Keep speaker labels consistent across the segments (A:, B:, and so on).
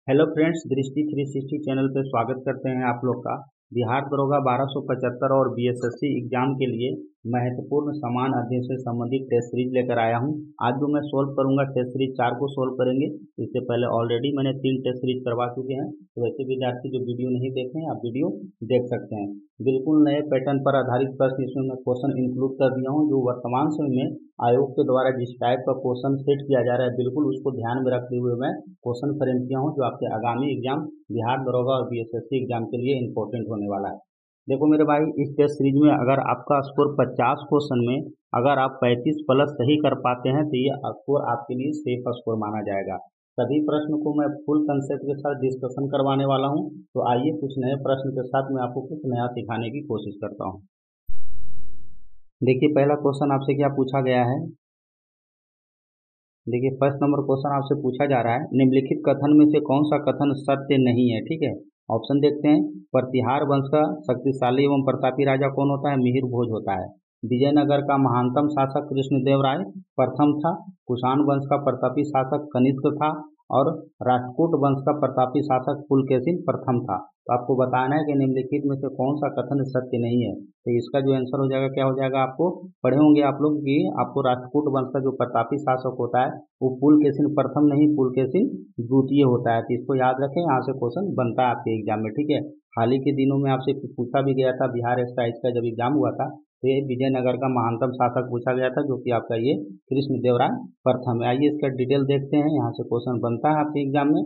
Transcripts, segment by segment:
A: Hello friends, दृष्टि 360 channel पे स्वागत करते हैं आप लोग का। बिहार दरोगा 1275 और बीएसएससी एग्जाम के लिए महत्वपूर्ण समान अध्ययन से संबंधित टेस्ट सीरीज लेकर आया हूं। आज जो मैं सोल्व करूंगा टेस्ट सीरीज 4 को सोल्व करेंगे। इससे पहले ऑलरेडी मैंने 3 टेस्ट सीरीज करवा चुके हैं, तो वैसे विद्यार्थी जो वीडियो नहीं देखे हैं आप वीडियो देख सकते हैं। बिल्कुल नए पैटर्न पर आधारित प्रश्न इसमें मैं क्वेश्चन इंक्लूड कर दिया हूँ। जो वर्तमान समय में आयोग के द्वारा जिस टाइप का क्वेश्चन सेट किया जा रहा है, बिल्कुल उसको ध्यान में रखते हुए मैं क्वेश्चन फ्रेम किया हूँ, जो आपके आगामी एग्जाम बिहार दरोगा और बीएसएससी एग्जाम के लिए इंपॉर्टेंट होने वाला है। देखो मेरे भाई, इस टेस्ट सीरीज में अगर आपका स्कोर 50 क्वेश्चन में अगर आप 35 प्लस सही कर पाते हैं तो ये स्कोर आपके लिए सेफ स्कोर माना जाएगा। सभी प्रश्न को मैं फुल कंसेप्ट के साथ डिस्कशन करवाने वाला हूँ। तो आइए कुछ नए प्रश्न के साथ मैं आपको कुछ नया सिखाने की कोशिश करता हूँ। देखिए पहला क्वेश्चन आपसे क्या पूछा गया है। देखिए फर्स्ट नंबर क्वेश्चन आपसे पूछा जा रहा है, निम्नलिखित कथन में से कौन सा कथन सत्य नहीं है। ठीक है, ऑप्शन देखते हैं। प्रतिहार वंश का शक्तिशाली एवं प्रतापी राजा कौन होता है? मिहिर भोज होता है। विजयनगर का महानतम शासक कृष्णदेव राय प्रथम था। कुषाण वंश का प्रतापी शासक कनिष्क था। और राष्ट्रकूट वंश का प्रतापी शासक पुलकेशिन प्रथम था। तो आपको बताना है कि निम्नलिखित में से कौन सा कथन सत्य नहीं है। तो इसका जो आंसर हो जाएगा क्या हो जाएगा, आपको पढ़े होंगे आप लोग कि आपको राष्ट्रकूट वंश का जो प्रतापी शासक होता है वो पुलकेशिन प्रथम नहीं, पुलकेशिन द्वितीय होता है। तो इसको याद रखें, यहाँ से क्वेश्चन बनता है आपके एग्जाम में। ठीक है, हाल ही के दिनों में आपसे पूछा भी गया था, बिहार एक्साइज का जब एग्जाम हुआ था तो ये विजयनगर का महानतम शासक पूछा गया था, जो कि आपका ये कृष्णदेव राय प्रथम है। आइए इसका डिटेल देखते हैं, यहाँ से क्वेश्चन बनता है आपके एग्जाम में।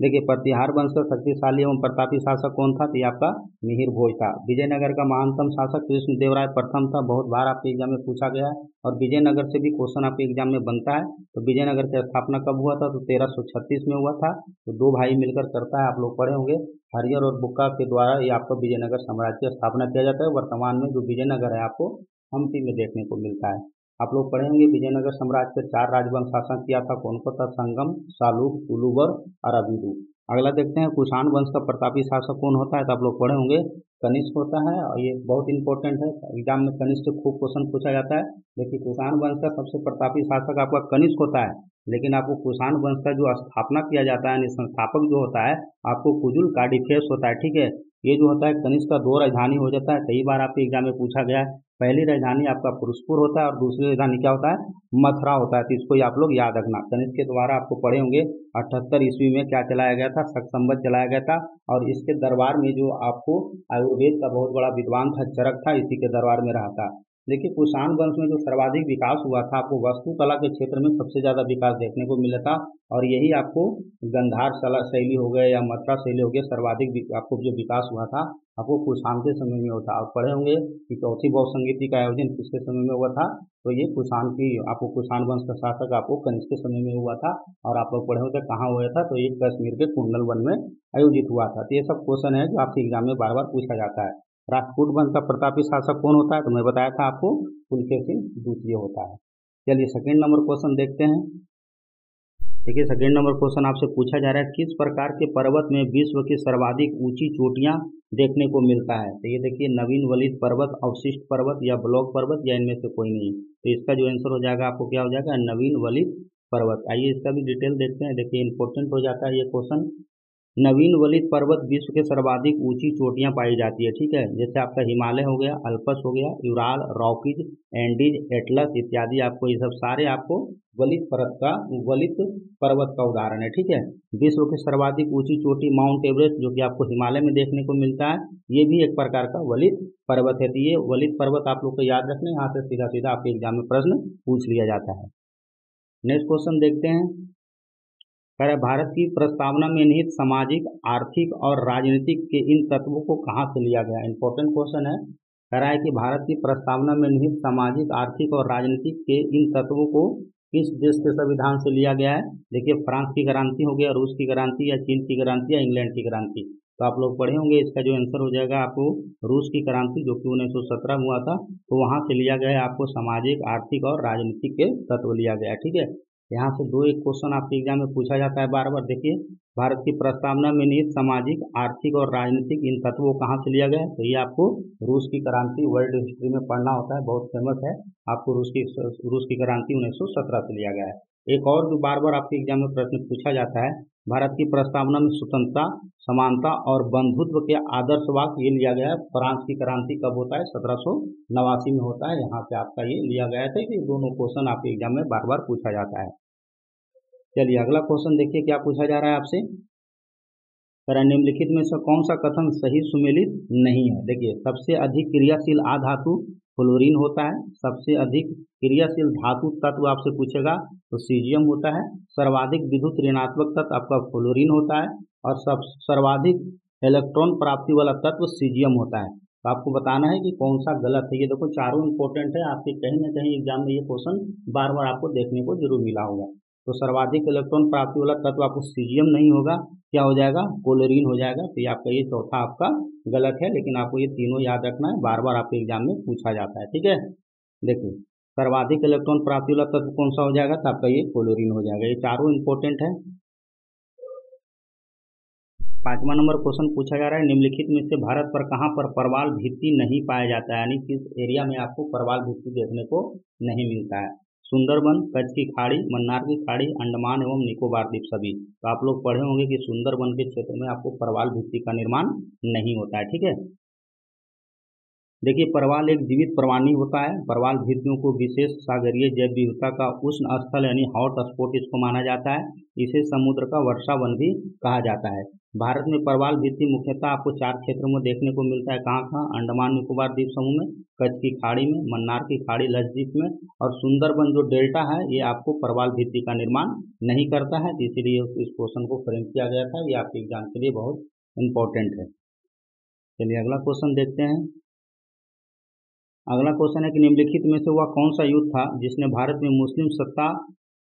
A: देखिए प्रतिहार वंश का शक्तिशाली एवं प्रतापी शासक कौन था? तो ये आपका मिहिर भोज था। विजयनगर का महानतम शासक कृष्णदेव राय प्रथम था, बहुत बार आपके एग्जाम में पूछा गया है और विजयनगर से भी क्वेश्चन आपके एग्जाम में बनता है। तो विजयनगर की स्थापना कब हुआ था? तो 1336 में हुआ था। तो दो भाई मिलकर करता है, आप लोग पढ़े होंगे, हरियर और बुक्का के द्वारा ये आपका विजयनगर साम्राज्य की स्थापना किया जाता है। वर्तमान में जो विजयनगर है आपको हम्पी में देखने को मिलता है। आप लोग पढ़े होंगे विजयनगर साम्राज्य पर 4 राजवंश शासन किया था। कौन कौन था? संगम, सालुक, उलूबर और अबीदु। अगला देखते हैं, कुषाण वंश का प्रतापी शासक कौन होता है? तो आप लोग पढ़े होंगे कनिष्क होता है, और ये बहुत इंपॉर्टेंट है, एग्जाम में कनिष्क खूब क्वेश्चन पूछा जाता है। देखिए कुषाण वंश का सबसे प्रतापी शासक आपका कनिष्क होता है, लेकिन आपको कुषाण वंश का जो स्थापना किया जाता है यानी संस्थापक जो होता है आपको कुजुल काडिफेस होता है। ठीक है, ये जो होता है कनिष्क का 2 राजधानी हो जाता है। कई बार आपके एग्जाम में पूछा गया है। पहली राजधानी आपका पुरुषपुर होता है और दूसरी राजधानी क्या होता है? मथुरा होता है। तो इसको आप लोग याद रखना। कनिष्क के द्वारा आपको पढ़े होंगे 78 ईस्वी में क्या चलाया गया था? शक संवत चलाया गया था। और इसके दरबार में जो आपको आयुर्वेद का बहुत बड़ा विद्वान था, चरक था, इसी के दरबार में रहा था। देखिए कुषाण वंश में जो सर्वाधिक विकास हुआ था, आपको वास्तुकला के क्षेत्र में सबसे ज्यादा विकास देखने को मिला था। और यही आपको गंधार शैली हो गए या मथुरा शैली हो गए, सर्वाधिक आपको जो विकास हुआ था आपको कुषाण के समय में होता। आप पढ़े होंगे कि चौथी बहुसंगीति का आयोजन किसके समय में हुआ था? तो ये कुषाण की आपको कुषाण वंश का शासक आपको कनिष्क के समय में हुआ था। और आप लोग पढ़े होते कहाँ हुआ था? तो ये कश्मीर के कुंडल वन में आयोजित हुआ था। तो ये सब क्वेश्चन है जो आपके एग्जाम में बार बार पूछा जाता है। राष्ट्रकूट वंश का प्रतापी शासक कौन होता है? तो मैं बताया था आपको पुलकेशिन द्वितीय होता है। चलिए सेकंड नंबर क्वेश्चन देखते हैं। देखिए सेकंड नंबर क्वेश्चन आपसे पूछा जा रहा है, किस प्रकार के पर्वत में विश्व की सर्वाधिक ऊंची चोटियां देखने को मिलता है? तो ये देखिए नवीन वलित पर्वत, अवशिष्ट पर्वत या ब्लॉक पर्वत या इनमें से कोई नहीं। तो इसका जो आंसर हो जाएगा आपको क्या हो जाएगा? नवीन वलित पर्वत। आइए इसका भी डिटेल देखते हैं। देखिए इंपॉर्टेंट हो जाता है ये क्वेश्चन। नवीन वलित पर्वत विश्व के सर्वाधिक ऊंची चोटियां पाई जाती है। ठीक है, जैसे आपका हिमालय हो गया, अल्पस हो गया, यूराल, रॉकीज, एंडीज, एटलस इत्यादि, आपको ये सब सारे आपको वलित पर्वत का उदाहरण है। ठीक है, विश्व की सर्वाधिक ऊंची चोटी माउंट एवरेस्ट, जो कि आपको हिमालय में देखने को मिलता है, ये भी एक प्रकार का वलित पर्वत है। तो ये वलित पर्वत आप लोग को याद रखना, यहाँ से सीधा सीधा आपके एग्जाम में प्रश्न पूछ लिया जाता है। नेक्स्ट क्वेश्चन देखते हैं। कह रहा है, भारत की प्रस्तावना में निहित सामाजिक, आर्थिक और राजनीतिक के इन तत्वों को कहाँ से लिया गया? इंपॉर्टेंट क्वेश्चन है। कह रहा है कि भारत की प्रस्तावना में निहित सामाजिक, आर्थिक और राजनीतिक के इन तत्वों को किस देश के संविधान से लिया गया है? देखिए फ्रांस की क्रांति हो गया, रूस की क्रांति, या चीन की क्रांति, या इंग्लैंड की क्रांति। तो आप लोग पढ़े होंगे, इसका जो आंसर हो जाएगा आपको रूस की क्रांति, जो कि 1917 में हुआ था। तो वहां से लिया गया है आपको सामाजिक, आर्थिक और राजनीतिक के तत्व लिया गया है। ठीक है, यहाँ से दो एक क्वेश्चन आपके एग्जाम में पूछा जाता है बार बार। देखिए भारत की प्रस्तावना में निहित सामाजिक, आर्थिक और राजनीतिक इन तत्वों को कहाँ से लिया गया है? तो ये आपको रूस की क्रांति वर्ल्ड हिस्ट्री में पढ़ना होता है, बहुत फेमस है। आपको रूस की क्रांति 1917 से लिया गया है। एक और जो बार बार आपके एग्जाम में प्रश्न पूछा जाता है, भारत की प्रस्तावना में स्वतंत्रता, समानता और बंधुत्व के आदर्श वाक्य ये लिया गया है। फ्रांस की क्रांति कब होता है? 1789 में होता है। यहाँ पे आपका ये लिया गया था कि दोनों क्वेश्चन आपके एग्जाम में बार बार पूछा जाता है। चलिए अगला क्वेश्चन देखिए क्या पूछा जा रहा है आपसे। निम्नलिखित में से कौन सा कथन सही सुमेलित नहीं है? देखिए, सबसे अधिक क्रियाशील आधातु फ्लोरीन होता है। सबसे अधिक क्रियाशील धातु तत्व आपसे पूछेगा तो सीजियम होता है। सर्वाधिक विद्युत ऋणात्मक तत्व आपका फ्लोरीन होता है और सर्वाधिक इलेक्ट्रॉन प्राप्ति वाला तत्व सीजियम होता है। तो आपको बताना है कि कौन सा गलत है। ये देखो चारों इंपॉर्टेंट है, आपके कहीं ना कहीं एग्जाम में ये क्वेश्चन बार बार आपको देखने को जरूर मिला होगा। तो सर्वाधिक इलेक्ट्रॉन प्राप्ति वाला तत्व आपको सीजियम नहीं होगा, क्या हो जाएगा? क्लोरीन हो जाएगा। तो ये आपका ये चौथा आपका गलत है, लेकिन आपको ये तीनों याद रखना है, बार बार आपके एग्जाम में पूछा जाता है। ठीक है, देखिए सर्वाधिक इलेक्ट्रॉन प्राप्ति वाला तत्व कौन सा हो जाएगा? तो आपका ये क्लोरीन हो जाएगा। ये चारों इंपॉर्टेंट है। 5वां नंबर क्वेश्चन पूछा जा रहा है, निम्नलिखित में से भारत पर कहाँ पर परवाल भित्ति नहीं पाया जाता है? यानी किस एरिया में आपको परवाल भित्ति देखने को नहीं मिलता है? सुंदरबन, कच्छ की खाड़ी, मन्नार की खाड़ी, अंडमान एवं निकोबार द्वीप सभी। तो आप लोग पढ़े होंगे कि सुंदरबन के क्षेत्र में आपको परवाल भित्ति का निर्माण नहीं होता है। ठीक है, देखिए परवाल एक जीवित प्राणी होता है। परवाल भित्तियों को विशेष सागरीय जैव विविधता का उष्ण स्थल यानी हॉट स्पॉट इसको माना जाता है। इसे समुद्र का वर्षा वन भी कहा जाता है। भारत में परवाल भित्ति मुख्यतः आपको 4 क्षेत्रों में देखने को मिलता है। कहाँ कहाँ? अंडमान निकोबार द्वीप समूह में, कच्छ की खाड़ी में, मन्नार की खाड़ी लक्षद्वीप में और सुंदरबन जो डेल्टा है ये आपको परवाल भित्ति का निर्माण नहीं करता है। इसीलिए इस क्वेश्चन को फ्रेम किया गया था। ये आपके एग्जाम के लिए बहुत इंपॉर्टेंट है। चलिए अगला क्वेश्चन देखते हैं। अगला क्वेश्चन है कि निम्नलिखित में से वह कौन सा युद्ध था जिसने भारत में मुस्लिम सत्ता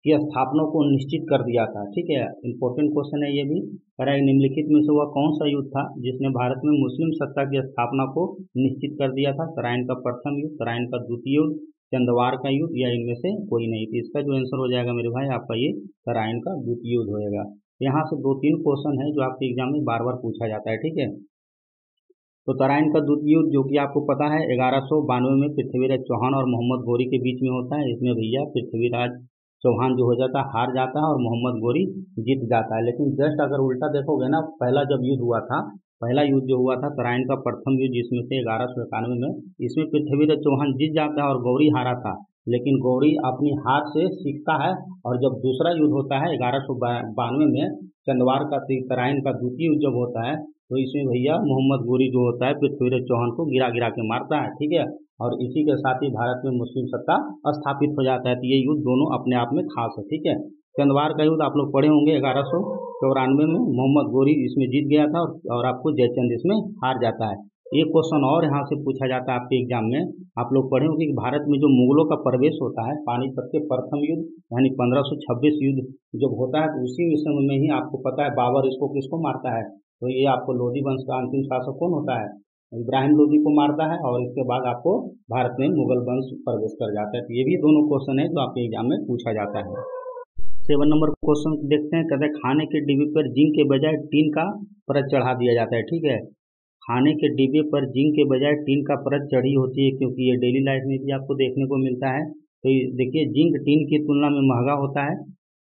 A: की स्थापना को निश्चित कर दिया था? ठीक है, इंपॉर्टेंट क्वेश्चन है ये भी। कह निम्नलिखित में से वह कौन सा युद्ध था जिसने भारत में मुस्लिम सत्ता की स्थापना को निश्चित कर दिया था? तराइन का प्रथम युद्ध, तराइन का द्वितीय युद्ध, चंदवार का युद्ध या इनमें से कोई नहीं? तो इसका जो आंसर हो जाएगा मेरे भाई आपका ये तराइन का द्वितीय युद्ध होएगा। यहाँ से 2-3 क्वेश्चन है जो आपके एग्जाम में बार बार पूछा जाता है। ठीक है, तो तराइन का द्वितीय युद्ध जो कि आपको पता है 1192 में पृथ्वीराज चौहान और मोहम्मद गोरी के बीच में होता है। इसमें भैया पृथ्वीराज चौहान जो हो जाता है हार जाता है और मोहम्मद गोरी जीत जाता है। लेकिन जस्ट अगर उल्टा देखोगे ना, पहला जब युद्ध हुआ था, पहला युद्ध जो हुआ था तराइन का प्रथम युद्ध जिसमें से 1191 में, इसमें पृथ्वीराज चौहान जीत जाता है और गौरी हारा था। लेकिन गौरी अपनी हार से सीखता है और जब दूसरा युद्ध होता है 1192 में चंदवार का तराइन का द्वितीय युद्ध जब होता है तो इसमें भैया मोहम्मद गोरी जो होता है पृथ्वीराज चौहान को गिरा गिरा के मारता है। ठीक है, और इसी के साथ ही भारत में मुस्लिम सत्ता स्थापित हो जाता है। तो ये युद्ध दोनों अपने आप में खास है। ठीक है, चंदवार का युद्ध आप लोग पढ़े होंगे 1194 में मोहम्मद गोरी इसमें जीत गया था और आपको जयचंद इसमें हार जाता है। एक क्वेश्चन और यहाँ से पूछा जाता है आपके एग्जाम में, आप लोग पढ़े होंगे कि भारत में जो मुगलों का प्रवेश होता है, पानीपत के प्रथम युद्ध यानी 1526 युद्ध जब होता है तो उसी समय में ही आपको पता है बाबर इसको किसको मारता है? तो ये आपको लोधी वंश का अंतिम शासक कौन होता है? इब्राहिम लोधी को मारता है और इसके बाद आपको भारत में मुगल वंश प्रवेश कर जाता है। तो ये भी दोनों क्वेश्चन है जो आपके एग्जाम में पूछा जाता है। 7 नंबर क्वेश्चन देखते हैं। कहते हैं खाने के डिब्बे पर जिंक के बजाय टीन का परत चढ़ा दिया जाता है। ठीक है, खाने के डिब्बे पर जिंक के बजाय टीन का परत चढ़ी होती है क्योंकि ये डेली लाइफ में भी आपको देखने को मिलता है। तो देखिए जिंक टीन की तुलना में महंगा होता है,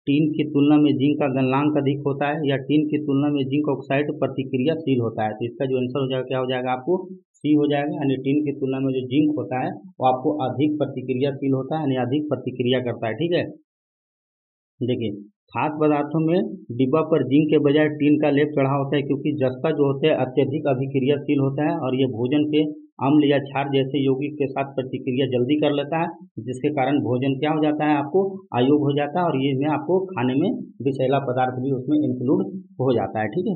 A: टीन की तुलना में जिंक का गलनांक अधिक होता है या टीन की तुलना में जिंक ऑक्साइड प्रतिक्रियाशील होता है। तो इसका जो आंसर हो जाएगा क्या हो जाएगा? आपको सी हो जाएगा। यानी टीन की तुलना में जो जिंक होता है वो आपको अधिक प्रतिक्रियाशील होता है, यानी अधिक प्रतिक्रिया करता है। ठीक है, देखिए खाद्य पदार्थों में डिब्बा पर जिंक के बजाय टीन का लेप चढ़ा होता है क्योंकि जस्ता जो होता है अत्यधिक अभिक्रियाशील होता है और ये भोजन के अम्ल या क्षार जैसे यौगिक के साथ प्रतिक्रिया जल्दी कर लेता है, जिसके कारण भोजन क्या हो जाता है? आपको अयोग्य हो जाता है और ये में आपको खाने में विषैला पदार्थ भी उसमें इंक्लूड हो जाता है। ठीक है,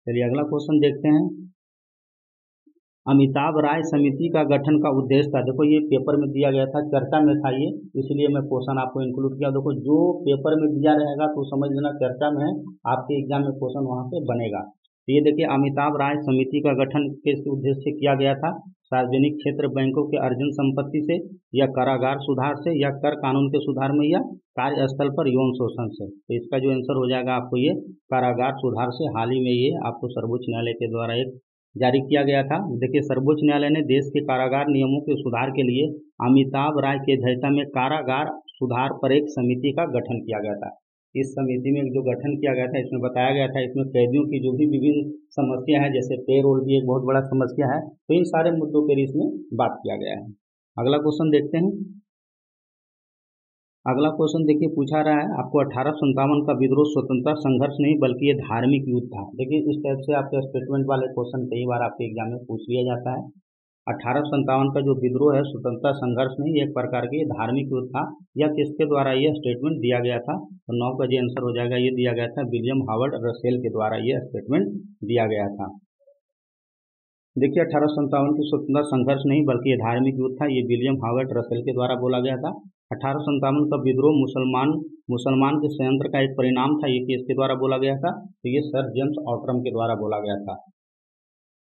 A: चलिए अगला क्वेश्चन देखते हैं। अमिताभ राय समिति का गठन का उद्देश्य था। देखो ये पेपर में दिया गया था, चर्चा में था ये, इसलिए मैं क्वेश्चन आपको इंक्लूड किया। देखो जो पेपर में दिया रहेगा तो समझ लेना चर्चा में है, आपके एग्जाम में क्वेश्चन वहां से बनेगा। तो ये देखिए अमिताभ राय समिति का गठन किस उद्देश्य से किया गया था? सार्वजनिक क्षेत्र बैंकों के अर्जन संपत्ति से या कारागार सुधार से या कर कानून के सुधार में या कार्यस्थल पर यौन शोषण से? तो इसका जो आंसर हो जाएगा आपको ये कारागार सुधार से। हाल ही में ये आपको सर्वोच्च न्यायालय के द्वारा एक जारी किया गया था। देखिए सर्वोच्च न्यायालय ने देश के कारागार नियमों के सुधार के लिए अमिताभ राय की अध्यक्षता में कारागार सुधार पर एक समिति का गठन किया गया था। इस समिति में जो गठन किया गया था इसमें बताया गया था इसमें कैदियों की जो भी विभिन्न समस्या है, जैसे पे रोल भी एक बहुत बड़ा समस्या है, तो इन सारे मुद्दों पर इसमें बात किया गया है। अगला क्वेश्चन देखते हैं। अगला क्वेश्चन देखिए पूछा रहा है आपको 1857 का विद्रोह स्वतंत्रता संघर्ष नहीं बल्कि ये धार्मिक युद्ध था। देखिए इस टाइप से आपके स्टेटमेंट वाले क्वेश्चन कई बार आपके एग्जाम में पूछ लिया जाता है। 1857 का जो विद्रोह है स्वतंत्रता संघर्ष नहीं, एक प्रकार की धार्मिक युद्ध था। यह किसके द्वारा यह स्टेटमेंट दिया गया था? तो 9 का जो आंसर हो जाएगा ये दिया गया था विलियम हावर्ड रसेल के द्वारा यह स्टेटमेंट दिया गया था। देखिए 1857 की स्वतंत्रता संघर्ष नहीं बल्कि ये धार्मिक युद्ध था, ये विलियम हावर्ड रसेल के द्वारा बोला गया था। 1857 का विद्रोह मुसलमान के षड्यंत्र का एक परिणाम था, ये किसके द्वारा बोला गया था? तो ये सर जेम्स ऑटरम के द्वारा बोला गया था।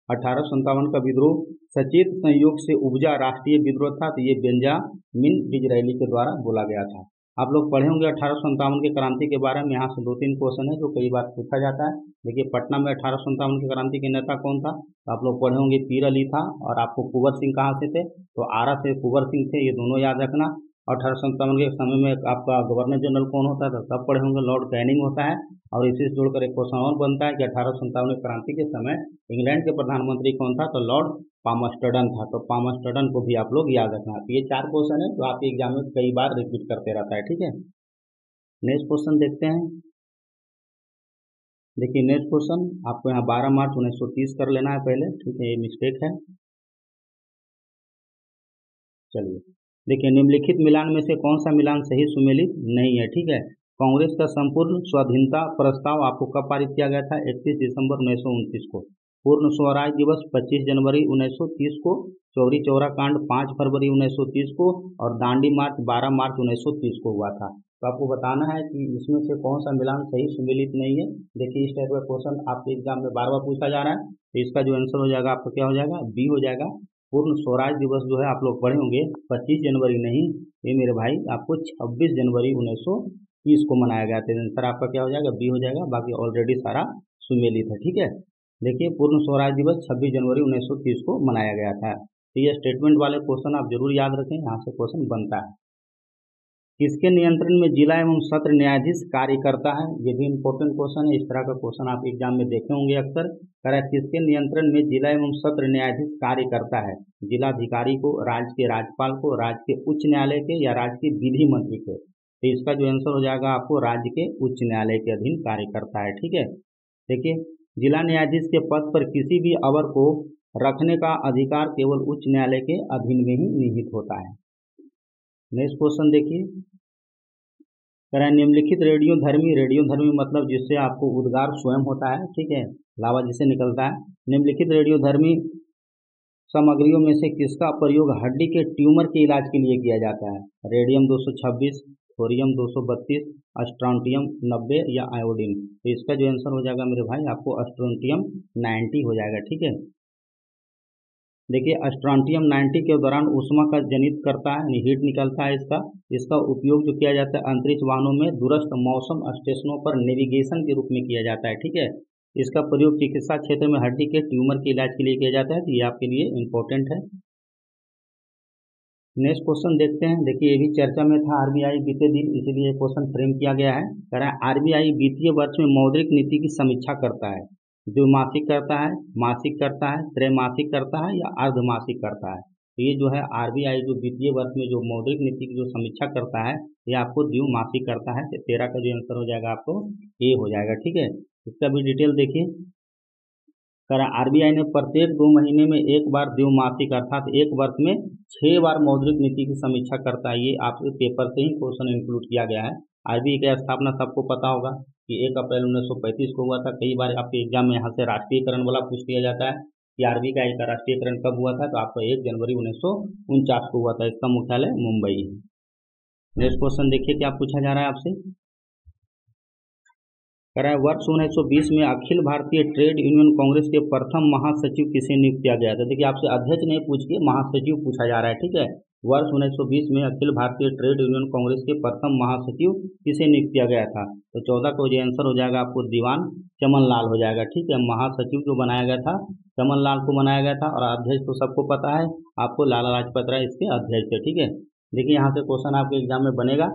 A: 1857 का विद्रोह सचेत संयोग से उपजा राष्ट्रीय विद्रोह था, तो ये बेंजामिन डिज़रायली के द्वारा बोला गया था। आप लोग पढ़े होंगे 1857 की क्रांति के बारे में, यहाँ से 2-3 क्वेश्चन है जो कई बार पूछा जाता है। देखिए पटना में 1857 की क्रांति के नेता कौन था? तो आप लोग पढ़े होंगे पीर अली था। और आपको कुंवर सिंह कहाँ से थे? तो आरा से कुंवर सिंह थे, ये दोनों याद रखना। 1857 के समय में आपका गवर्नर जनरल कौन होता है? तो सब पढ़े होंगे लॉर्ड कैनिंग होता है। और इसी से जुड़कर एक क्वेश्चन और बनता है कि 1857 क्रांति के समय इंग्लैंड के प्रधानमंत्री कौन था? तो लॉर्ड पामस्टर्डन था। तो पामस्टर्डन को भी आप लोग याद रखना। तो ये 4 क्वेश्चन है जो आपके एग्जाम में कई बार रिपीट करते रहता है, ठीक है। नेक्स्ट क्वेश्चन देखते हैं। देखिए नेक्स्ट क्वेश्चन आपको यहाँ 12 मार्च 1930 कर लेना है पहले, ठीक है, ये मिस्टेक है। चलिए देखिए निम्नलिखित मिलान में से कौन सा मिलान सही सुमेलित नहीं है? ठीक है। कांग्रेस का संपूर्ण स्वाधीनता प्रस्ताव आपको कब पारित किया गया था? 31 दिसंबर 1929 को। पूर्ण स्वराज दिवस 25 जनवरी 1930 को। चौरी चौरा कांड 5 फरवरी 1930 को। और दांडी मार्च 12 मार्च 1930 को हुआ था। तो आपको बताना है कि इसमें से कौन सा मिलान सही सुमेलित नहीं है। देखिए इस टाइप का क्वेश्चन आपके एग्जाम में बार बार पूछा जा रहा है, तो इसका जो आंसर हो जाएगा आपका क्या हो जाएगा? बी हो जाएगा। पूर्ण स्वराज दिवस जो है आप लोग पढ़े होंगे 25 जनवरी नहीं, ये मेरे भाई आपको 26 जनवरी 1930 को मनाया गया था। आंसर आपका क्या हो जाएगा? बी हो जाएगा। बाकी ऑलरेडी सारा सुमेलित है, ठीक है। देखिए पूर्ण स्वराज दिवस 26 जनवरी 1930 को मनाया गया था। तो ये स्टेटमेंट वाले क्वेश्चन आप जरूर याद रखें, यहाँ से क्वेश्चन बनता है। किसके नियंत्रण में जिला एवं सत्र न्यायाधीश कार्य करता है? ये भी इंपॉर्टेंट क्वेश्चन है। इस तरह का क्वेश्चन आप एग्जाम में देखे होंगे अक्सर। कह रहा है किसके नियंत्रण में जिला एवं सत्र न्यायाधीश कार्य करता है? जिलाधिकारी को, राज्य के राज्यपाल को, राज्य के उच्च न्यायालय के, या राज्य के विधि मंत्री को? तो इसका जो आंसर हो जाएगा आपको राज्य के उच्च न्यायालय के अधीन कार्य करता है, ठीक है। देखिए जिला न्यायाधीश के पद पर किसी भी अवर को रखने का अधिकार केवल उच्च न्यायालय के अधीन में ही निहित होता है। नेक्स्ट क्वेश्चन देखिए, कह रहा है निम्नलिखित रेडियो धर्मी मतलब जिससे आपको उद्गार स्वयं होता है, ठीक है, लावा जिसे निकलता है। निम्नलिखित रेडियो धर्मी सामग्रियों में से किसका प्रयोग हड्डी के ट्यूमर के इलाज के लिए किया जाता है? रेडियम 226, थोरियम 232, स्ट्रोंटियम 90 या आयोडीन? तो इसका जो आंसर हो जाएगा मेरे भाई आपको स्ट्रोंटियम 90 हो जाएगा, ठीक है। देखिए स्ट्रोंटियम 90 के दौरान ऊष्मा का जनित करता है, यानी हीट निकलता है इसका उपयोग जो किया जाता है अंतरिक्ष वाहनों में दूरस्थ मौसम स्टेशनों पर नेविगेशन के रूप में किया जाता है, ठीक है। इसका प्रयोग चिकित्सा क्षेत्र में हड्डी के ट्यूमर के इलाज के लिए किया जाता है, तो ये आपके लिए इम्पोर्टेंट है। नेक्स्ट क्वेश्चन देखते हैं। देखिए ये भी चर्चा में था आरबीआई बीते दिन, इसीलिए क्वेश्चन फ्रेम किया गया है। कह रहा है आरबीआई वित्तीय वर्ष में मौद्रिक नीति की समीक्षा करता है। द्विमासिक करता है, मासिक करता है, त्रैमासिक करता है या अर्धमासिक करता है? तो ये जो है आरबीआई जो वित्तीय वर्ष में जो मौद्रिक नीति की जो समीक्षा करता है ये आपको द्विमासिक करता है। तो 13 का जो आंसर हो जाएगा आपको ए हो जाएगा, ठीक है। इसका भी डिटेल देखिए। कह रहा आरबीआई ने प्रत्येक 2 महीने में एक बार द्विमासिक अर्थात एक वर्ष में 6 बार मौद्रिक नीति की समीक्षा करता है। ये आपके पेपर से ही क्वेश्चन इंक्लूड किया गया है। आरबीआई की स्थापना सबको पता होगा कि 1 अप्रैल 1935 को हुआ था। कई बार आपके एग्जाम में यहाँ से राष्ट्रीयकरण वाला पूछ लिया जाता है कि आरबीआई का राष्ट्रीयकरण कब हुआ था? तो आपका 1 जनवरी 1949 को हुआ था। इसका मुख्यालय मुंबई है। नेक्स्ट क्वेश्चन देखिए क्या पूछा जा रहा है आपसे। कह रहा है वर्ष 1920 में अखिल भारतीय ट्रेड यूनियन कांग्रेस के प्रथम महासचिव किसे नियुक्त किया गया था? देखिए आपसे अध्यक्ष नहीं पूछ के महासचिव पूछा जा रहा है, ठीक है। वर्ष 1920 में अखिल भारतीय ट्रेड यूनियन कांग्रेस के प्रथम महासचिव किसे नियुक्त किया गया था? तो 14 का जो आंसर हो जाएगा आपको दीवान चमन लाल हो जाएगा, ठीक है। महासचिव जो बनाया गया था चमन लाल को बनाया गया था। और अध्यक्ष तो सबको पता है आपको, लाला लाजपत राय इसके अध्यक्ष थे, ठीक है। देखिए यहाँ से क्वेश्चन आपके एग्जाम में बनेगा।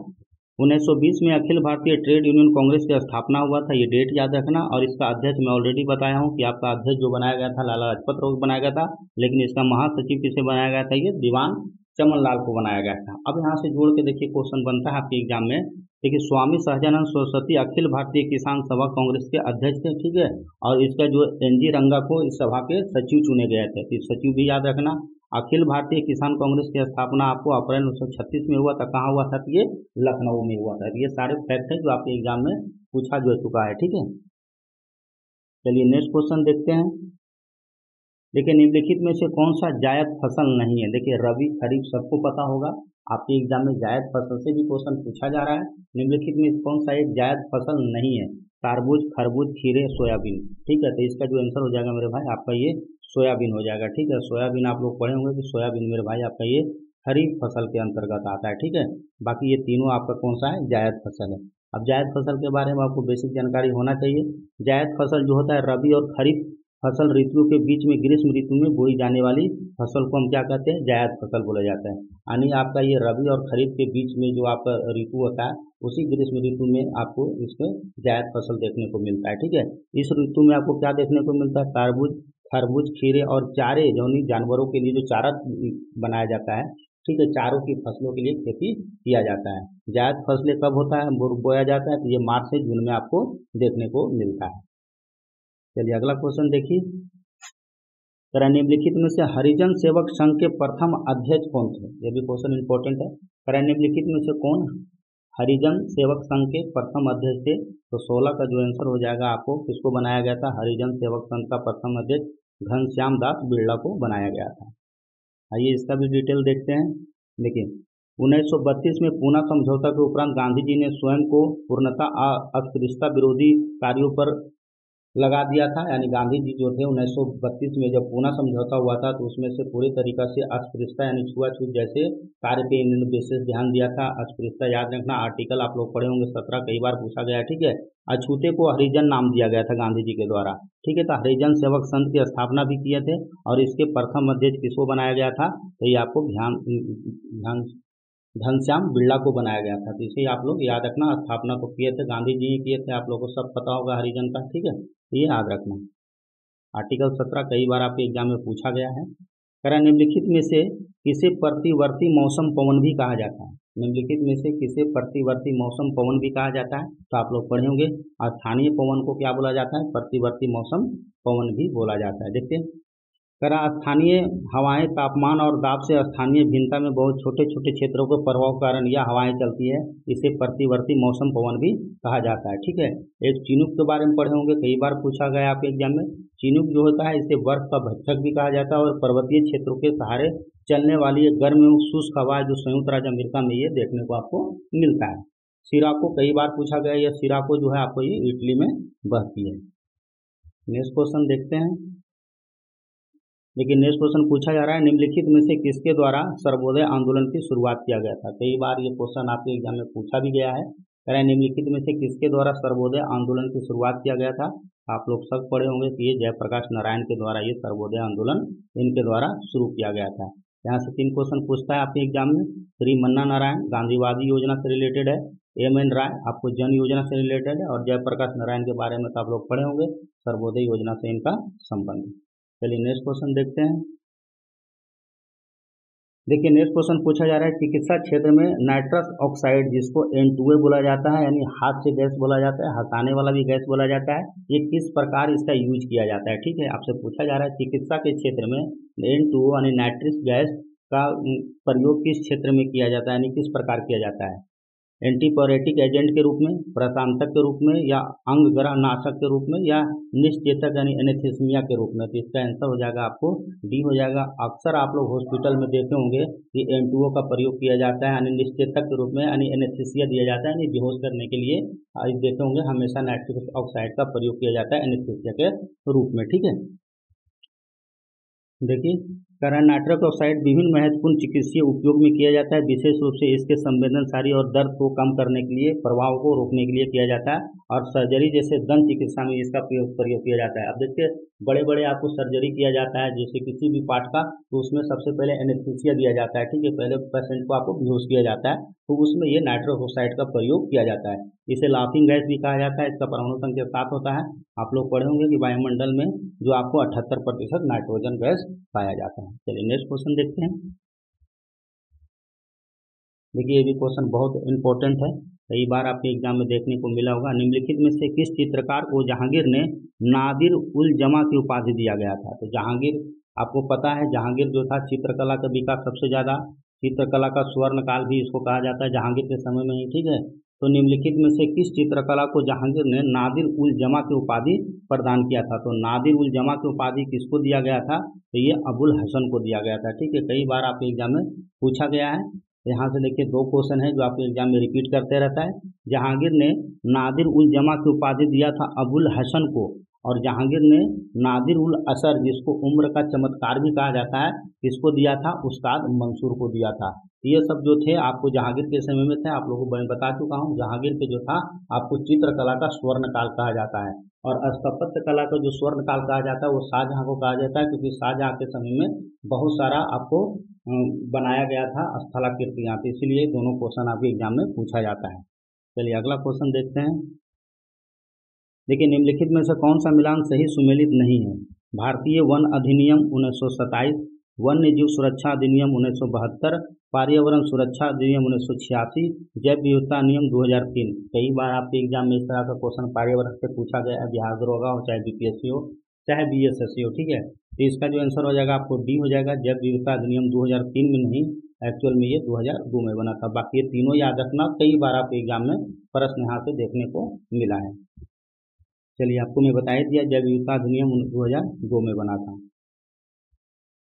A: 1920 में अखिल भारतीय ट्रेड यूनियन कांग्रेस की स्थापना हुआ था, ये डेट याद रखना। और इसका अध्यक्ष मैं ऑलरेडी बताया हूँ कि आपका अध्यक्ष जो बनाया गया था लाला लाजपत राय को बनाया गया था, लेकिन इसका महासचिव किसे बनाया गया था, ये दीवान चमन लाल को बनाया गया था। अब यहाँ से जोड़ के देखिए क्वेश्चन बनता है आपके एग्जाम में। देखिए स्वामी सहजानंद सरस्वती अखिल भारतीय किसान सभा कांग्रेस के अध्यक्ष थे, ठीक है। और इसका जो NG रंगा को इस सभा के सचिव चुने गए थे, तो सचिव भी याद रखना। अखिल भारतीय किसान कांग्रेस की स्थापना आपको अप्रैल 1936 में हुआ था। कहाँ हुआ था, तो ये लखनऊ में हुआ था। ये सारे फैक्ट है जो आपके एग्जाम में पूछा जो चुका है, ठीक है। चलिए नेक्स्ट क्वेश्चन देखते हैं। देखिए निम्नलिखित में से कौन सा जायद फसल नहीं है। देखिए रबी खरीफ सबको पता होगा, आपके एग्जाम में जायद फसल से भी क्वेश्चन पूछा जा रहा है। निम्नलिखित में कौन सा एक जायद फसल नहीं है, तरबूज, खरबूज, खीरे, सोयाबीन, ठीक है। तो इसका जो आंसर हो जाएगा मेरे भाई आपका ये सोयाबीन हो जाएगा, ठीक है। सोयाबीन आप लोग पढ़े होंगे कि सोयाबीन मेरे भाई आपका ये खरीफ फसल के अंतर्गत आता है, ठीक है। बाकी ये तीनों आपका कौन सा है, जायद फसल है। अब जायद फसल के बारे में आपको बेसिक जानकारी होना चाहिए। जायद फसल जो होता है रबी और खरीफ फसल ऋतुओं के बीच में ग्रीष्म ऋतु में बोई जाने वाली फसल को हम क्या कहते हैं, जायद फसल बोला जाता है। यानी आपका ये रबी और खरीफ के बीच में जो आपका ऋतु होता है, उसी ग्रीष्म ऋतु में आपको इसमें जायद फसल देखने को मिलता है, ठीक है। इस ऋतु में आपको क्या देखने को मिलता है, तरबूज, खरबूज, खीरे और चारे, जो जानवरों के लिए जो चारा बनाया जाता है, ठीक है, चारों की फसलों के लिए खेती किया जाता है। जायद फसलें कब होता है, बोया जाता है, तो ये मार्च से जून में आपको देखने को मिलता है। चलिए अगला क्वेश्चन देखिए। तरह निम्नलिखित में से हरिजन सेवक संघ के प्रथम अध्यक्ष कौन थे, ये भी क्वेश्चन इंपॉर्टेंट है। तरह निम्नलिखित में से कौन हरिजन सेवक संघ के प्रथम अध्यक्ष थे, तो 16 का जो आंसर हो जाएगा आपको, किसको बनाया गया था, हरिजन सेवक संघ का प्रथम अध्यक्ष घनश्याम दास बिरला को बनाया गया था। आइए इसका भी डिटेल देखते हैं। देखिए 1932 में पूना समझौता के उपरांत गांधी जी ने स्वयं को पूर्णतः अस्पृश्यता विरोधी कार्यों पर लगा दिया था। यानी गांधी जी जो थे 1932 में जब पूना समझौता हुआ था, तो उसमें से पूरी तरीका से अस्पृश्यता यानी छुआछूत जैसे कार्य पे इन्होंने विशेष ध्यान दिया था। अस्पृश्यता याद रखना, आर्टिकल आप लोग पढ़े होंगे 17, कई बार पूछा गया है, ठीक है। अछूते को हरिजन नाम दिया गया था गांधी जी के द्वारा, ठीक है। तो हरिजन सेवक संघ की स्थापना भी किए थे, और इसके प्रथम अध्यक्ष किसको बनाया गया था, तो ये आपको ध्यान घनश्याम बिरला को बनाया गया था। तो इसे आप लोग याद रखना, स्थापना तो किए थे गांधी जी ही किए थे, आप लोगों को सब पता होगा हरिजन का, ठीक है। ये याद रखना। आर्टिकल 17 कई बार आपके एग्जाम में पूछा गया है। करा निम्नलिखित में से किसे प्रतिवर्ती मौसम पवन भी कहा जाता है। निम्नलिखित में से किसे प्रतिवर्ती मौसम पवन भी कहा जाता है, तो आप लोग पढ़े होंगे। स्थानीय पवन को क्या बोला जाता है, प्रतिवर्ती मौसम पवन भी बोला जाता है। देखते हैं करा स्थानीय हवाएं तापमान और दाब से स्थानीय भिन्नता में बहुत छोटे छोटे क्षेत्रों के प्रभाव के कारण यह हवाएं चलती है, इसे प्रतिवर्ती मौसम पवन भी कहा जाता है, ठीक है। एक चिनूक के बारे में पढ़े होंगे, कई बार पूछा गया आपके एग्जाम में। चिनूक जो होता है इसे बर्फ का भक्षक भी कहा जाता है, और पर्वतीय क्षेत्रों के सहारे चलने वाली एक गर्म एवं शुष्क हवा है, जो संयुक्त राज्य अमेरिका में ये देखने को आपको मिलता है। सिराको कई बार पूछा गया, यह सिराको जो है आपको ये इटली में बहती है। नेक्स्ट क्वेश्चन देखते हैं। लेकिन नेक्स्ट क्वेश्चन पूछा जा रहा है, निम्नलिखित में से किसके द्वारा सर्वोदय आंदोलन की शुरुआत किया गया था। कई बार ये क्वेश्चन आपके एग्जाम में पूछा भी गया है। कह रहे हैं निम्नलिखित में से किसके द्वारा सर्वोदय आंदोलन की शुरुआत किया गया था। आप लोग सब पढ़े होंगे कि ये जयप्रकाश नारायण के द्वारा ये सर्वोदय आंदोलन इनके द्वारा शुरू किया गया था। यहाँ से 3 क्वेश्चन पूछता है आपके एग्जाम में। श्री मन्ना नारायण गांधीवादी योजना से रिलेटेड है, M.N. राय आपको जन योजना से रिलेटेड है, और जयप्रकाश नारायण के बारे में तो आप लोग पढ़े होंगे, सर्वोदय योजना से इनका संबंध। चलिए नेक्स्ट क्वेश्चन देखते हैं। देखिए नेक्स्ट क्वेश्चन पूछा जा रहा है, चिकित्सा क्षेत्र में नाइट्रस ऑक्साइड जिसको N2A बोला जाता है, यानी हाथ से गैस बोला जाता है, हंसाने वाला भी गैस बोला जाता है, ये किस प्रकार इसका यूज किया जाता है, ठीक है। आपसे पूछा जा रहा है चिकित्सा के क्षेत्र में N2O यानी नाइट्रस गैस का प्रयोग किस क्षेत्र में किया जाता है, यानी किस प्रकार किया जाता है। एंटीपायरेटिक एजेंट के रूप में, प्रशांतक के रूप में, या अंगग्रह नाशक के रूप में, या निश्चेतक यानी एनेस्थीसिया के रूप में। तो इसका आंसर हो जाएगा आपको डी हो जाएगा। अक्सर आप लोग हॉस्पिटल में देखे होंगे कि N2O का प्रयोग किया जाता है, यानी निश्चेतक के रूप में, यानी एनेस्थीसिया दिया जाता है, यानी बेहोश करने के लिए देखे होंगे हमेशा नाइट्रिक ऑक्साइड का प्रयोग किया जाता है एनेस्थीसिया के रूप में, ठीक है। देखिए कह रहा है नाइट्रस ऑक्साइड विभिन्न महत्वपूर्ण चिकित्सीय उपयोग में किया जाता है, विशेष रूप से इसके संवेदनशीलता और दर्द को कम करने के लिए, प्रभाव को रोकने के लिए किया जाता है, और सर्जरी जैसे दंत चिकित्सा में इसका प्रयोग किया जाता है। अब देखिए बड़े बड़े आपको सर्जरी किया जाता है जैसे किसी भी पार्ट का, तो उसमें सबसे पहले एनेस्थीसिया दिया जाता है, ठीक है, पहले पेशेंट को आपको बेहोश किया जाता है, तो उसमें ये नाइट्रस ऑक्साइड का प्रयोग किया जाता है। इसे लाफिंग गैस भी कहा जाता है, इसका परमाणु संख्या 7 होता है। आप लोग पढ़े होंगे कि वायुमंडल में जो आपको 78% नाइट्रोजन गैस पाया जाता है। चलिए नेक्स्ट क्वेश्चन देखते हैं। देखिए ये भी क्वेश्चन बहुत इंपॉर्टेंट है, कई बार आपके एग्जाम में देखने को मिला होगा। निम्नलिखित में से किस चित्रकार को जहांगीर ने नादिर उल जमा की उपाधि दिया गया था? तो जहांगीर, आपको पता है जहांगीर जो था चित्रकला का विकास सबसे ज़्यादा, चित्रकला का स्वर्ण काल भी इसको कहा जाता है जहांगीर के समय में ही, ठीक है। तो निम्नलिखित में से किस चित्रकला को जहांगीर ने नादिर उल जमा की उपाधि प्रदान किया था? तो नादिर उल जमा की उपाधि किसको दिया गया था? तो ये अबुल हसन को दिया गया था, ठीक है। कई बार आपके एग्जाम में पूछा गया है। यहाँ से देखिए 2 क्वेश्चन है जो आपके एग्जाम में रिपीट करते रहता है। जहांगीर ने नादिर उल जमा की उपाधि दिया था अबुल हसन को, और जहांगीर ने नादिर उल असर, जिसको उम्र का चमत्कार भी कहा जाता है, किसको दिया था? उस्ताद मंसूर को दिया था। ये सब जो थे आपको जहांगीर के समय में थे, आप लोगों को मैं बता चुका हूँ। जहांगीर के जो था आपको चित्रकला का स्वर्ण काल कहा जाता है, और स्थापत्य कला का जो स्वर्ण काल कहा जाता है वो शाहजहां को कहा जाता है, क्योंकि शाहजहां के समय में बहुत सारा आपको बनाया गया था स्थलाकृतियाँ, तो इसीलिए दोनों क्वेश्चन आपके एग्जाम में पूछा जाता है। चलिए अगला क्वेश्चन देखते हैं। देखिए निम्नलिखित में से कौन सा मिलान सही सुमेलित नहीं है? भारतीय वन अधिनियम 1927, वन्य जीव सुरक्षा अधिनियम 1972, पर्यावरण सुरक्षा अधिनियम 1986, जैव विविधता नियम 2003। कई बार आपके एग्जाम में इस तरह का क्वेश्चन पर्यावरण से पूछा गया है, बिहार दरोगा हो चाहे बीपीएससी हो चाहे बीएसएससी हो, ठीक है। तो इसका जो आंसर हो जाएगा आपको डी हो जाएगा। जैव विविधता अधिनियम 2003 में नहीं, एक्चुअल में ये 2002 में बना था। बाकी ये तीनों याद रखना, कई बार आपके एग्जाम में प्रश्न यहाँ से देखने को मिला है। चलिए आपको मैं बता ही दिया, जैव विविधता अधिनियम 2002 में बना था।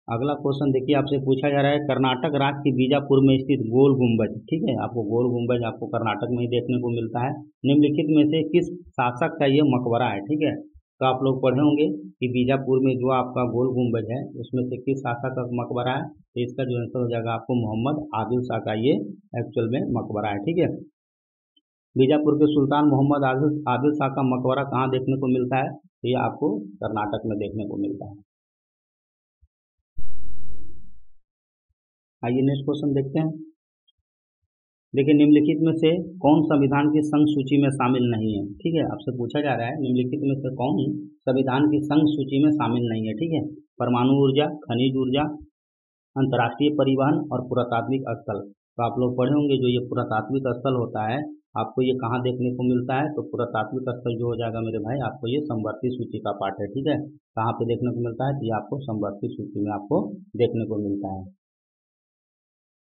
A: अगला क्वेश्चन देखिए आपसे पूछा जा रहा है, कर्नाटक राज्य के बीजापुर में स्थित गोल गुंबज, ठीक है, आपको गोल गुंबज आपको कर्नाटक में ही देखने को मिलता है। निम्नलिखित में से किस शासक का ये मकबरा है? ठीक है, तो आप लोग पढ़े होंगे कि बीजापुर में जो आपका गोल गुंबज है उसमें से किस शासक का मकबरा है? तो इसका जो आंसर हो जाएगा आपको मोहम्मद आदिल शाह का ये एक्चुअल में मकबरा है, ठीक है। बीजापुर के सुल्तान मोहम्मद आदिल शाह का मकबरा कहाँ देखने को मिलता है? तो ये आपको कर्नाटक में देखने को मिलता है। आइए नेक्स्ट क्वेश्चन देखते हैं। देखिए निम्नलिखित में से कौन संविधान की संघ सूची में शामिल नहीं है? ठीक है, आपसे पूछा जा रहा है निम्नलिखित में से कौन संविधान की संघ सूची में शामिल नहीं है? ठीक है, परमाणु ऊर्जा, खनिज ऊर्जा, अंतर्राष्ट्रीय परिवहन और पुरातात्विक स्थल। तो आप लोग पढ़े होंगे जो ये पुरातात्विक स्थल होता है आपको ये कहाँ देखने को मिलता है? तो पुरातात्विक स्थल जो हो जाएगा मेरे भाई आपको ये समवर्ती सूची का पार्ट है, ठीक है। कहाँ पे देखने को मिलता है? तो ये आपको समवर्ती सूची में आपको देखने को मिलता है।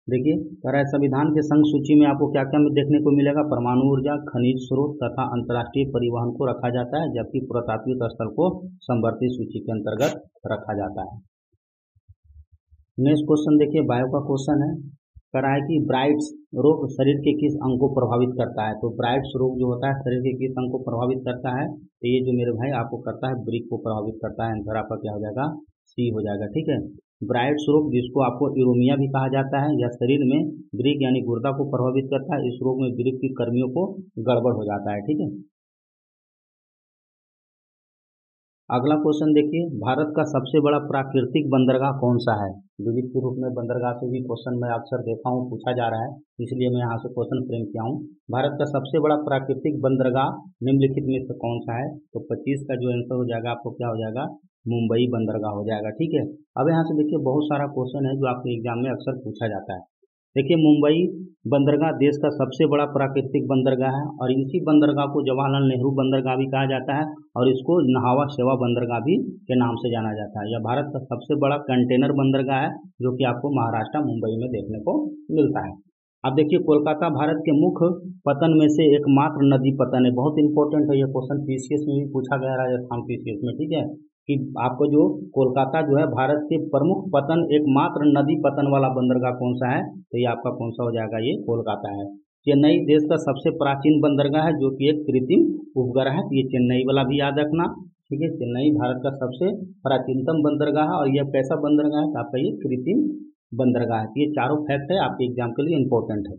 A: देखिए कह रहा है संविधान के संघ सूची में आपको क्या क्या देखने को मिलेगा? परमाणु ऊर्जा, खनिज स्रोत तथा अंतर्राष्ट्रीय परिवहन को रखा जाता है, जबकि पुरातात्विक स्थल को समवर्ती सूची के अंतर्गत रखा जाता है। नेक्स्ट क्वेश्चन देखिए बायो का क्वेश्चन है, कह रहा है कि ब्राइट्स रोग शरीर के किस अंग को प्रभावित करता है? तो ब्राइट्स रोग जो होता है शरीर के किस अंग को प्रभावित करता है? तो ये जो मेरे भाई आपको करता है ब्रिक को प्रभावित करता है। आंसर आपका क्या हो जाएगा? सी हो जाएगा, ठीक है। ब्राइट्स रोग जिसको आपको यूरोमिया भी कहा जाता है, या शरीर में ब्रिक यानी गुर्दा को प्रभावित करता है। इस रोग में ब्रिक की कर्मियों को गड़बड़ हो जाता है, ठीक है। अगला क्वेश्चन देखिए, भारत का सबसे बड़ा प्राकृतिक बंदरगाह कौन सा है? विविध के रूप में बंदरगाह से भी क्वेश्चन मैं अक्सर देखा हूँ पूछा जा रहा है, इसलिए मैं यहाँ से क्वेश्चन फ्रेम किया हूँ। भारत का सबसे बड़ा प्राकृतिक बंदरगाह निम्नलिखित में से कौन सा है? तो 25 का जो आंसर हो जाएगा आपको क्या हो जाएगा? मुंबई बंदरगाह हो जाएगा, ठीक है। अब यहाँ से देखिए बहुत सारा क्वेश्चन है जो आपके एग्जाम में अक्सर पूछा जाता है। देखिए मुंबई बंदरगाह देश का सबसे बड़ा प्राकृतिक बंदरगाह है, और इसी बंदरगाह को जवाहरलाल नेहरू बंदरगाह भी कहा जाता है, और इसको नहावा सेवा बंदरगाह भी के नाम से जाना जाता है। यह भारत का सबसे बड़ा कंटेनर बंदरगाह है जो कि आपको महाराष्ट्र मुंबई में देखने को मिलता है। अब देखिए कोलकाता भारत के मुख्य पतन में से एकमात्र नदी पतन है। बहुत इंपॉर्टेंट है ये क्वेश्चन, पीसीएस में भी पूछा गया राजस्थान पीसीएस में, ठीक है, कि आपको जो कोलकाता जो है भारत के प्रमुख पतन एकमात्र नदी पतन वाला बंदरगाह कौन सा है? तो ये आपका कौन सा हो जाएगा? ये कोलकाता है। चेन्नई देश का सबसे प्राचीन बंदरगाह है जो कि एक कृत्रिम उपग्रह है, तो ये चेन्नई वाला भी याद रखना। ठीक है, चेन्नई भारत का सबसे प्राचीनतम बंदरगाह है, और यह कैसा बंदरगाह है? तो आपका ये कृत्रिम बंदरगाह है। ये चारों फैक्ट है आपके एग्जाम के लिए इंपॉर्टेंट है।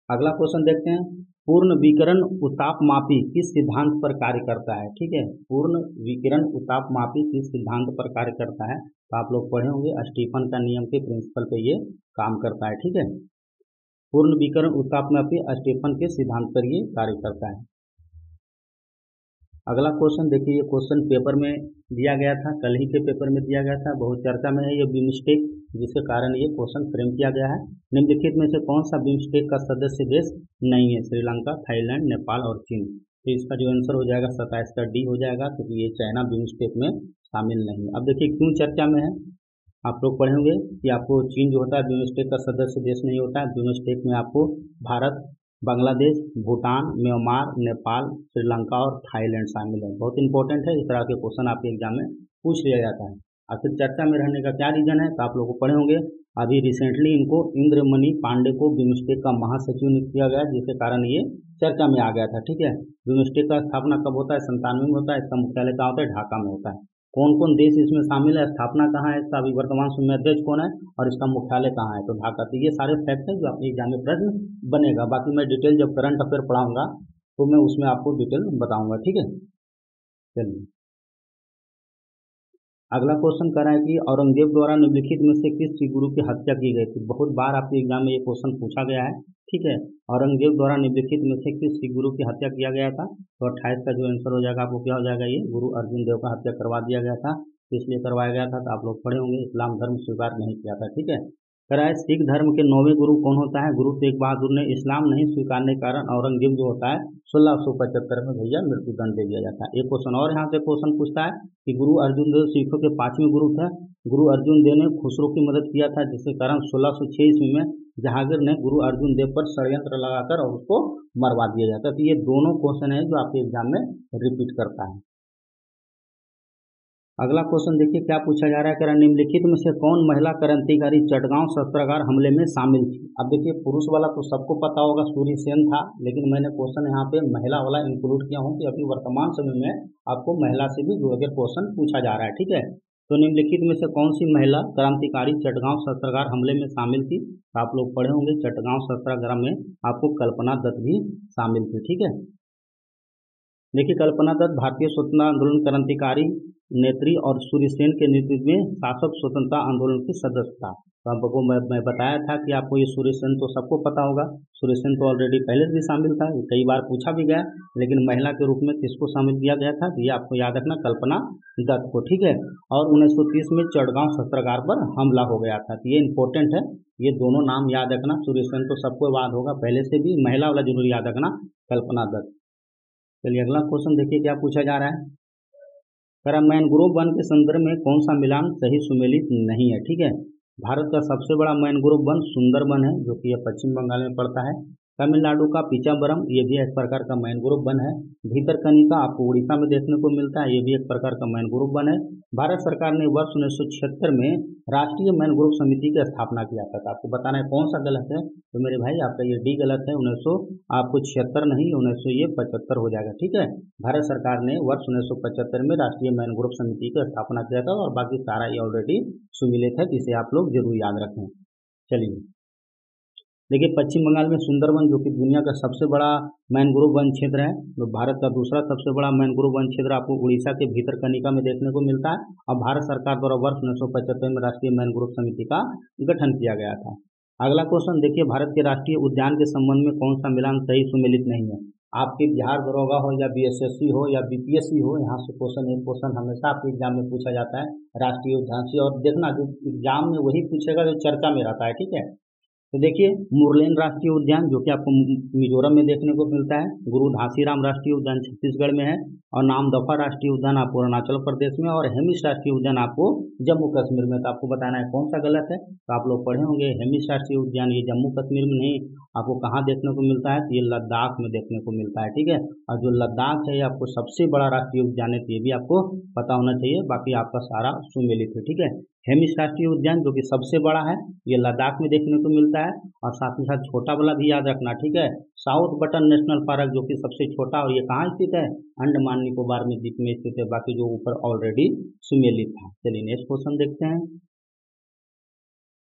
A: अगला क्वेश्चन देखते हैं, पूर्ण विकिरण उतापमापी किस सिद्धांत पर कार्य करता है? ठीक है, पूर्ण विकिरण उतापमापी किस सिद्धांत पर कार्य करता है? तो आप लोग पढ़े होंगे, स्टीफन का नियम के प्रिंसिपल पे ये काम करता है। ठीक है, पूर्ण विकिरण उतापमापी स्टीफन के सिद्धांत पर ये कार्य करता है। अगला क्वेश्चन देखिए, ये क्वेश्चन पेपर में दिया गया था, कल ही के पेपर में दिया गया था, बहुत चर्चा में है ये बिमस्टेक, जिसके कारण ये क्वेश्चन फ्रेम किया गया है। निम्नलिखित में से कौन सा बिमस्टेक का सदस्य देश नहीं है? श्रीलंका, थाईलैंड, नेपाल और चीन। तो इसका जो आंसर हो जाएगा 27 का डी हो जाएगा, क्योंकि ये चाइना बिमस्टेक में शामिल नहीं है। अब देखिए क्यों चर्चा में है, आप लोग पढ़ेंगे कि आपको चीन जो होता है बिमस्टेक का सदस्य देश नहीं होता है। बिमस्टेक में आपको भारत, बांग्लादेश, भूटान, म्यांमार, नेपाल, श्रीलंका और थाईलैंड शामिल है। बहुत इंपॉर्टेंट है, इस तरह के क्वेश्चन आपके एग्जाम में पूछ लिया जाता है। आखिर चर्चा में रहने का क्या रीजन है? तो आप लोग को पढ़े होंगे, अभी रिसेंटली इनको इंद्रमणि पांडे को बिमस्टेक का महासचिव नियुक्त किया गया, जिसके कारण ये चर्चा में आ गया था। ठीक है, बिमस्टेक का स्थापना कब होता है? 97 में होता है। इसका मुख्यालय कहाँ होता है? ढाका में होता है। कौन कौन देश इसमें शामिल है, स्थापना कहाँ है इसका, अभी वर्तमान समय अध्यक्ष कौन है और इसका मुख्यालय कहाँ है? तो ढाका। तो ये सारे फैक्ट हैं जो आपके एग्जाम में प्रश्न बनेगा। बाकी मैं डिटेल जब करंट अफेयर पढ़ाऊंगा तो मैं उसमें आपको डिटेल बताऊंगा। ठीक है, चलिए अगला क्वेश्चन कर रहा है कि औरंगजेब द्वारा निम्नलिखित में से किस गुरु की हत्या की गई थी? बहुत बार आपके एग्जाम में ये क्वेश्चन पूछा गया है। ठीक है, औरंगजेब द्वारा निम्नलिखित में से किस गुरु की हत्या किया गया था? तो 28 का जो आंसर हो जाएगा आपको क्या हो जाएगा? ये गुरु अर्जुन देव का हत्या करवा दिया गया था। इसलिए करवाया गया था, तो आप लोग पढ़े होंगे, इस्लाम धर्म स्वीकार नहीं किया था। ठीक है, कह रहा है सिख धर्म के 9वें गुरु कौन होता है? गुरु तेग बहादुर ने इस्लाम नहीं स्वीकारने के कारण औरंगजेब जो होता है 1675 में भैया मृत्युदंड दे दिया जाता है। एक क्वेश्चन और यहाँ से क्वेश्चन पूछता है कि गुरु अर्जुन देव सिखों के 5वें गुरु थे। गुरु अर्जुन देव ने खुसरो की मदद किया था, जिसके कारण 1606 ईस्वी में जहांगीर ने गुरु अर्जुन देव पर षड्यंत्र लगाकर और उसको मरवा दिया जाता है। तो ये दोनों क्वेश्चन है जो आपके एग्जाम में रिपीट करता है। अगला क्वेश्चन देखिए क्या पूछा जा रहा है, कह रहा निम्नलिखित में से कौन महिला क्रांतिकारी चटगांव शस्त्रागार हमले में शामिल थी? अब देखिए पुरुष वाला तो सबको पता होगा, सूर्य सेन था, लेकिन मैंने क्वेश्चन यहाँ पे महिला वाला इंक्लूड किया हूँ कि अभी वर्तमान समय में आपको महिला से भी जुड़कर क्वेश्चन पूछा जा रहा है। ठीक है, तो निम्नलिखित में से कौन सी महिला क्रांतिकारी चटगांव शस्त्रागार हमले में शामिल थी? तो आप लोग पढ़े होंगे, चटगांव शस्त्रागार में आपको कल्पना दत्त भी शामिल थी। ठीक है, देखिए कल्पना दत्त भारतीय स्वतंत्रता आंदोलन क्रांतिकारी नेत्री और सूर्य सेन के नेतृत्व में शासक स्वतंत्रता आंदोलन की सदस्य था। तो आपको मैं बताया था कि आपको ये सूर्य सेन तो सबको पता होगा, सूर्य सेन तो ऑलरेडी पहले भी शामिल था, कई बार पूछा भी गया, लेकिन महिला के रूप में किसको शामिल किया गया था? ये आपको याद रखना, कल्पना दत्त को। ठीक है, और 1930 में चटगांव शस्त्रागार पर हमला हो गया था। तो ये इंपॉर्टेंट है, ये दोनों नाम याद रखना। सूर्य सेन तो सबको याद होगा पहले से भी, महिला वाला जरूर याद रखना, कल्पना दत्त। चलिए अगला क्वेश्चन देखिए क्या पूछा जा रहा है, कह रहा मैनग्रोव वन के संदर्भ में कौन सा मिलान सही सुमेलित नहीं है? ठीक है, भारत का सबसे बड़ा मैनग्रोव वन सुंदरबन है, जो कि यह पश्चिम बंगाल में पड़ता है। तमिलनाडु का पीचाबरम, ये भी एक प्रकार का मैनग्रोव वन है। भीतरकनिका आपको उड़ीसा में देखने को मिलता है, ये भी एक प्रकार का मैनग्रोव वन है। भारत सरकार ने वर्ष 1976 में राष्ट्रीय मैनग्रोव समिति की स्थापना किया था। आपको बताना है कौन सा गलत है, तो मेरे भाई आपका ये डी गलत है। 1976 नहीं, 1975 हो जाएगा। ठीक है, भारत सरकार ने वर्ष 1975 में राष्ट्रीय मैनग्रोव समिति की स्थापना किया था, और बाकी सारा ये ऑलरेडी सुमिलित है, जिसे आप लोग जरूर याद रखें। चलिए देखिए पश्चिम बंगाल में सुंदरबन, जो कि दुनिया का सबसे बड़ा मैनग्रोव वन क्षेत्र है, तो भारत का दूसरा सबसे बड़ा मैनग्रोव वन क्षेत्र आपको उड़ीसा के भीतरकनिका में देखने को मिलता है। और भारत सरकार द्वारा वर्ष 1975 में राष्ट्रीय मैनग्रोव समिति का गठन किया गया था। अगला क्वेश्चन देखिए, भारत के राष्ट्रीय उद्यान के संबंध में कौन सा मिलान सही सुमेलित नहीं है? आपके बिहार दरोगा हो या बीएसएससी हो या बीपीएससी हो, यहाँ से एक क्वेश्चन हमेशा आपके एग्जाम में पूछा जाता है राष्ट्रीय उद्यान से। और देखना जो एग्जाम में वही पूछेगा जो चर्चा में रहता है। ठीक है, तो देखिए मुरलेन राष्ट्रीय उद्यान, जो कि आपको मिजोरम में देखने को मिलता है। गुरु घासीराम राष्ट्रीय उद्यान छत्तीसगढ़ में है, और नामदफा राष्ट्रीय उद्यान आपको अरुणाचल प्रदेश में, और हेमिस राष्ट्रीय उद्यान आपको जम्मू कश्मीर में। तो आपको बताना है कौन सा गलत है, तो आप लोग पढ़े होंगे हेमिस राष्ट्रीय उद्यान ये जम्मू कश्मीर में नहीं, आपको कहाँ देखने को मिलता है? तो ये लद्दाख में देखने को मिलता है। ठीक है, और जो लद्दाख है ये आपको सबसे बड़ा राष्ट्रीय उद्यान है, तो ये भी आपको पता होना चाहिए। बाकी आपका सारा सुमेलित है। ठीक है, हेमिस राष्ट्रीय उद्यान जो कि सबसे बड़ा है, ये लद्दाख में देखने को मिलता है। और साथ ही साथ छोटा वाला भी याद रखना, ठीक है। साउथ बटन नेशनल पार्क जो कि सबसे छोटा, और ये कहाँ स्थित है, अंडमान निकोबार में द्वीप में स्थित है। बाकी जो ऊपर ऑलरेडी सुमेलित था। चलिए नेक्स्ट क्वेश्चन देखते हैं।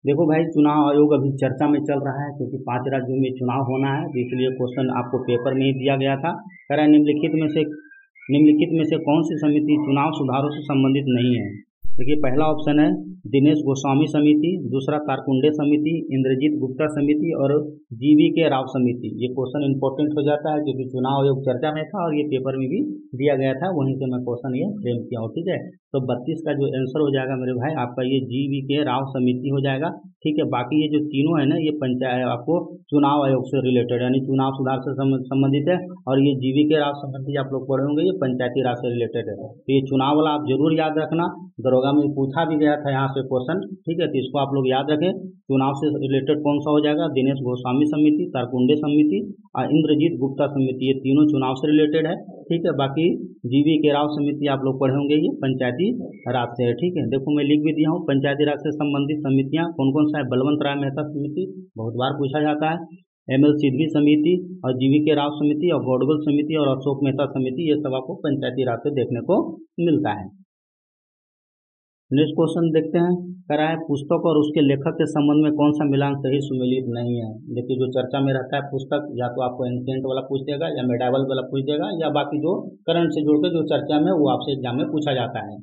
A: देखो भाई, चुनाव आयोग अभी चर्चा में चल रहा है क्योंकि 5 राज्यों में चुनाव होना है, तो इसलिए क्वेश्चन आपको पेपर में ही दिया गया था। कह रहा है निम्नलिखित में से कौन सी समिति चुनाव सुधारों से संबंधित नहीं है। देखिए पहला ऑप्शन है दिनेश गोस्वामी समिति, दूसरा तारकुंडे समिति, इंद्रजीत गुप्ता समिति और जीवी के राव समिति। ये क्वेश्चन इंपॉर्टेंट हो जाता है क्योंकि चुनाव आयोग चर्चा में था और ये पेपर में भी दिया गया था, वहीं से मैं क्वेश्चन ये फ्रेम किया हूँ, ठीक है। तो 32 का जो आंसर हो जाएगा मेरे भाई आपका ये जीवी के राव समिति हो जाएगा, ठीक है। बाकी ये जो तीनों है ना, ये पंचायत आपको चुनाव आयोग से रिलेटेड यानी चुनाव सुधार से संबंधित है। और ये जीवी के राव समिति आप लोग पढ़े होंगे, ये पंचायती राज से रिलेटेड है। तो ये चुनाव वाला आप जरूर याद रखना, दरोगा में पूछा भी गया था यहाँ से क्वेश्चन, ठीक है। तो इसको आप लोग याद रखें। चुनाव से रिलेटेड कौन सा हो जाएगा, दिनेश गोस्वामी समिति, तारकुंडे समिति और इंद्रजीत गुप्ता समिति, ये तीनों चुनाव से रिलेटेड है, ठीक है। बाकी जीवी के राव समिति आप लोग पढ़े होंगे, ये पंचायती राज से है, ठीक है। देखो मैं लिख भी दिया हूँ पंचायती राज से संबंधित समितियाँ कौन कौन सा है। बलवंत राय मेहता समिति बहुत बार पूछा जाता है, एमएल सिद्धि समिति और जीवी के राव समिति और गौडबल समिति और अशोक मेहता समिति, ये सब आपको पंचायती राज से देखने को मिलता है। नेक्स्ट क्वेश्चन देखते हैं। कह रहा है पुस्तक और उसके लेखक के संबंध में कौन सा मिलान सही सुमेलित नहीं है। देखिए जो चर्चा में रहता है पुस्तक, या तो आपको एंशिएंट वाला पूछ देगा या मेडावल वाला पूछ देगा, या बाकी जो करंट से जुड़ के जो चर्चा में वो आपसे एग्जाम में पूछा जाता है।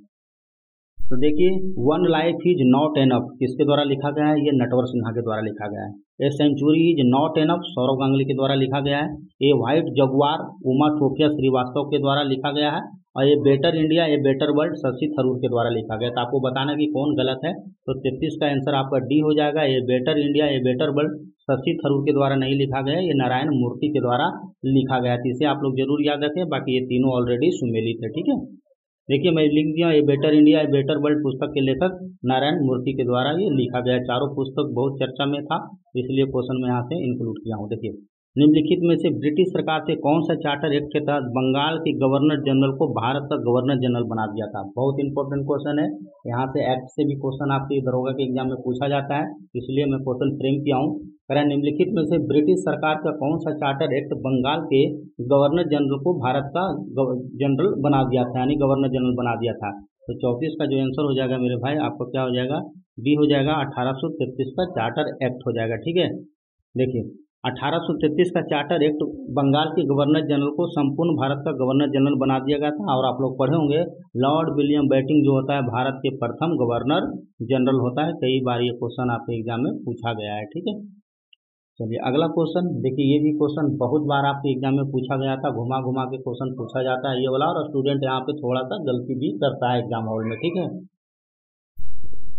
A: तो देखिए one life is not enough किसके द्वारा लिखा गया है, ये नटवर सिन्हा के द्वारा लिखा गया है। A century is not enough Sourav Ganguly के द्वारा लिखा गया है। A white jaguar Uma Chokia Shrivastava के द्वारा लिखा गया है। और ये better India a better world Shashi Tharoor के द्वारा लिखा गया। तो आपको बताना कि कौन गलत है। तो 33 का आंसर आपका डी हो जाएगा, ये better India a better world Shashi Tharoor के द्वारा नहीं लिखा गया, ये नारायण मूर्ति के द्वारा लिखा गया। तो इसे आप लोग जरूर याद रखें। बाकी ये तीनों ऑलरेडी सुमेलित है, ठीक है। देखिए मैं लिख दिया ये better India a better world पुस्तक के लेखक नारायण मूर्ति के द्वारा ये लिखा गया है। चारों पुस्तक बहुत चर्चा में था, इसलिए क्वेश्चन में यहाँ से इंक्लूड किया हूँ। देखिए निम्नलिखित में से ब्रिटिश सरकार से कौन सा चार्टर एक्ट के तहत बंगाल के गवर्नर जनरल को भारत का गवर्नर जनरल बना दिया था। बहुत इंपॉर्टेंट क्वेश्चन है, यहाँ से एक्ट से भी क्वेश्चन आपके दरोगा के एग्जाम में पूछा जाता है, इसलिए मैं क्वेश्चन फ्रेम किया हूँ। निम्नलिखित में से ब्रिटिश सरकार का कौन सा चार्टर एक्ट बंगाल के गवर्नर जनरल को भारत का जनरल बना दिया था, यानी गवर्नर जनरल बना दिया था। तो 34 का जो आंसर हो जाएगा मेरे भाई आपको क्या हो जाएगा, बी हो जाएगा। 1833 का चार्टर एक्ट हो जाएगा, ठीक है। देखिए 1833 का चार्टर एक्ट बंगाल के गवर्नर जनरल को संपूर्ण भारत का गवर्नर जनरल बना दिया गया था। और आप लोग पढ़े होंगे लॉर्ड विलियम बेटिंग जो होता है भारत के प्रथम गवर्नर जनरल होता है। कई बार ये क्वेश्चन आपके एग्जाम में पूछा गया है, ठीक है। चलिए अगला क्वेश्चन देखिए, ये भी क्वेश्चन बहुत बार आपके एग्जाम में पूछा गया था, घुमा घुमा के क्वेश्चन पूछा जाता है ये वाला, और स्टूडेंट यहाँ पे थोड़ा सा गलती भी करता है एग्जाम हॉल में, ठीक है।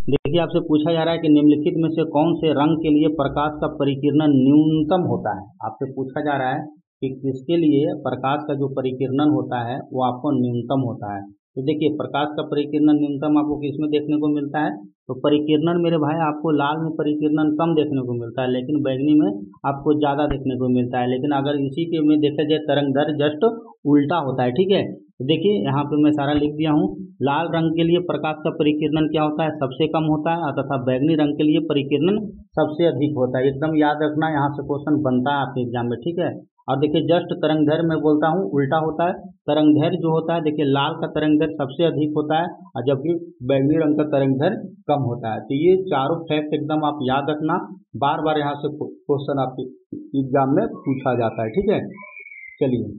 A: देखिए आपसे पूछा जा रहा है कि निम्नलिखित में से कौन से रंग के लिए प्रकाश का परिकिरणन न्यूनतम होता है। आपसे पूछा जा रहा है कि किसके लिए प्रकाश का जो परिकिरणन होता है वो आपको न्यूनतम होता है। तो देखिए प्रकाश का परिकिरणन न्यूनतम आपको किसमें देखने को मिलता है, तो परिकिरणन मेरे भाई आपको लाल में परिकिरणन कम देखने को मिलता है, लेकिन बैंगनी में आपको ज़्यादा देखने को मिलता है। लेकिन अगर इसी के में देखा जाए तरंगदैर्घ्य जस्ट उल्टा होता है, ठीक है। तो देखिए यहाँ पे मैं सारा लिख दिया हूँ। लाल रंग के लिए प्रकाश का परिकिरणन क्या होता है, सबसे कम होता है, तथा बैंगनी रंग के लिए परिकिरणन सबसे अधिक होता है। एकदम याद रखना, यहाँ से क्वेश्चन बनता है आपके एग्जाम में, ठीक है। और देखिए जस्ट तरंगदैर्घ्य मैं बोलता हूँ उल्टा होता है। तरंगदैर्घ्य जो होता है देखिए लाल का तरंगदैर्घ्य सबसे अधिक होता है, और जबकि बैंगनी रंग का तरंगदैर्घ्य कम होता है। तो ये चारों फैक्ट एकदम आप याद रखना, बार बार यहाँ से क्वेश्चन आपके एग्जाम में पूछा जाता है, ठीक है। चलिए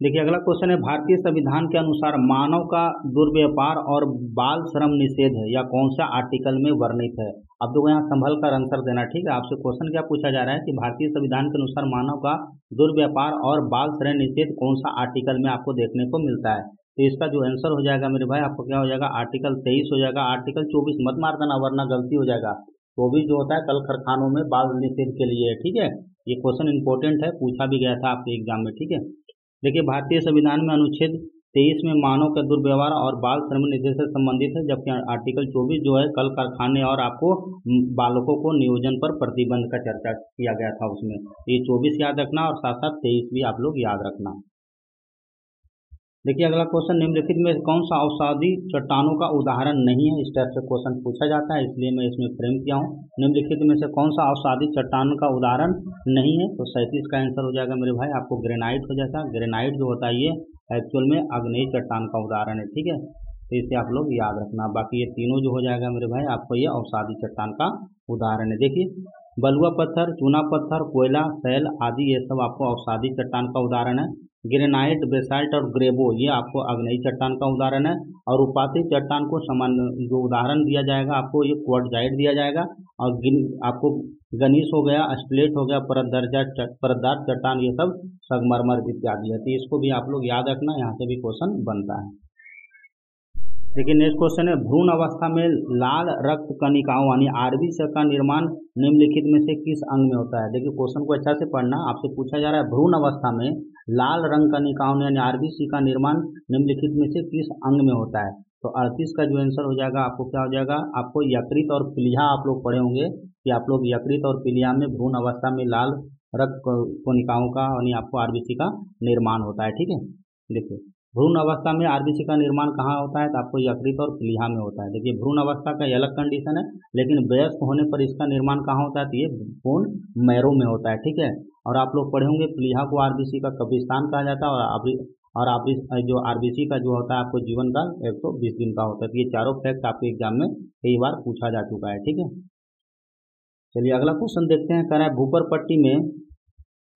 A: देखिए अगला क्वेश्चन है, भारतीय संविधान के अनुसार मानव का दुर्व्यापार और बाल श्रम निषेध है या कौन सा आर्टिकल में वर्णित है। अब तो यहाँ संभल कर आंसर देना, ठीक है। आपसे क्वेश्चन क्या पूछा जा रहा है कि भारतीय संविधान के अनुसार मानव का दुर्व्यापार और बाल श्रम निषेध कौन सा आर्टिकल में आपको देखने को मिलता है। तो इसका जो आंसर हो जाएगा मेरे भाई आपको क्या हो जाएगा, आर्टिकल 23 हो जाएगा। आर्टिकल 24 मत मार देना वरना गलती हो जाएगा। 24 जो होता है कल कारखानों में बाल निषेध के लिए, ठीक है। ये क्वेश्चन इंपॉर्टेंट है, पूछा भी गया था आपके एग्जाम में, ठीक है। देखिए भारतीय संविधान में अनुच्छेद 23 में मानव का दुर्व्यवहार और बाल श्रम निषेध से संबंधित है, जबकि आर्टिकल 24 जो है कल कारखाने और आपको बालकों को नियोजन पर प्रतिबंध का चर्चा किया गया था उसमें। ये 24 याद रखना और साथ साथ 23 भी आप लोग याद रखना। देखिए अगला क्वेश्चन, निम्नलिखित में कौन सा अवसादी चट्टानों का उदाहरण नहीं है? इस टाइप से क्वेश्चन पूछा जाता है, इसलिए मैं इसमें फ्रेम किया हूँ। निम्नलिखित में से कौन सा अवसादी चट्टान का उदाहरण नहीं है? तो 37 का आंसर हो जाएगा मेरे भाई आपको ग्रेनाइट हो जाएगा। ग्रेनाइट जो होता है ये एक्चुअल में आग्नेय चट्टान का उदाहरण है, ठीक है, तो इसे आप लोग याद रखना। बाकी ये तीनों जो हो जाएगा मेरे भाई आपको ये अवसादी चट्टान का उदाहरण है। देखिए बलुआ पत्थर, चूना पत्थर, कोयला, शैल आदि ये सब आपको अवसादी चट्टान का उदाहरण है। ग्रेनाइट, बेसाल्ट और ग्रेबो ये आपको आग्नेय चट्टान का उदाहरण है। और उपाधि चट्टान को सामान्य जो उदाहरण दिया जाएगा आपको ये क्वार्टजाइट दिया जाएगा। और आपको गनीस हो गया, स्प्लेट हो गया, परतदार चट्टान ये सब संगमरमर इत्यादि है, तो इसको भी आप लोग याद रखना, यहाँ से भी क्वेश्चन बनता है। देखिए नेक्स्ट क्वेश्चन है, भ्रूण अवस्था में लाल रक्त कणिकाओं यानी आरबीसी का निर्माण निम्नलिखित में से किस अंग में होता है? देखिए क्वेश्चन को अच्छा से पढ़ना, आपसे पूछा जा रहा है भ्रूण अवस्था में लाल रंग कणिकाओं यानी आरबीसी का निर्माण निम्नलिखित में से किस अंग में होता है? तो 38 का जो आंसर हो जाएगा आपको क्या हो जाएगा, आपको यकृत और प्लीहा आप लोग पढ़े होंगे कि आप लोग यकृत और प्लीहा में भ्रूण अवस्था में लाल रक्त कणिकाओं का यानी आपको आरबीसी का निर्माण होता है, ठीक है। देखिए भ्रूण अवस्था में आरबीसी का निर्माण कहाँ होता है? तो आपको यकृत और प्लीहा में होता है। देखिए भ्रूण अवस्था का अलग कंडीशन है, लेकिन वयस्क होने पर इसका निर्माण कहाँ होता है? तो ये बोन मैरो में होता है, ठीक है। और आप लोग पढ़े होंगे प्लीहा को आरबीसी का कब्रिस्तान कहा जाता है, और आप जो आरबीसी का जो होता है आपको जीवन काल 120 दिन का होता है। तो ये चारों फैक्ट आपके एग्जाम में कई बार पूछा जा चुका है, ठीक है। चलिए अगला क्वेश्चन देखते हैं, कह रहा है भूपर पट्टी में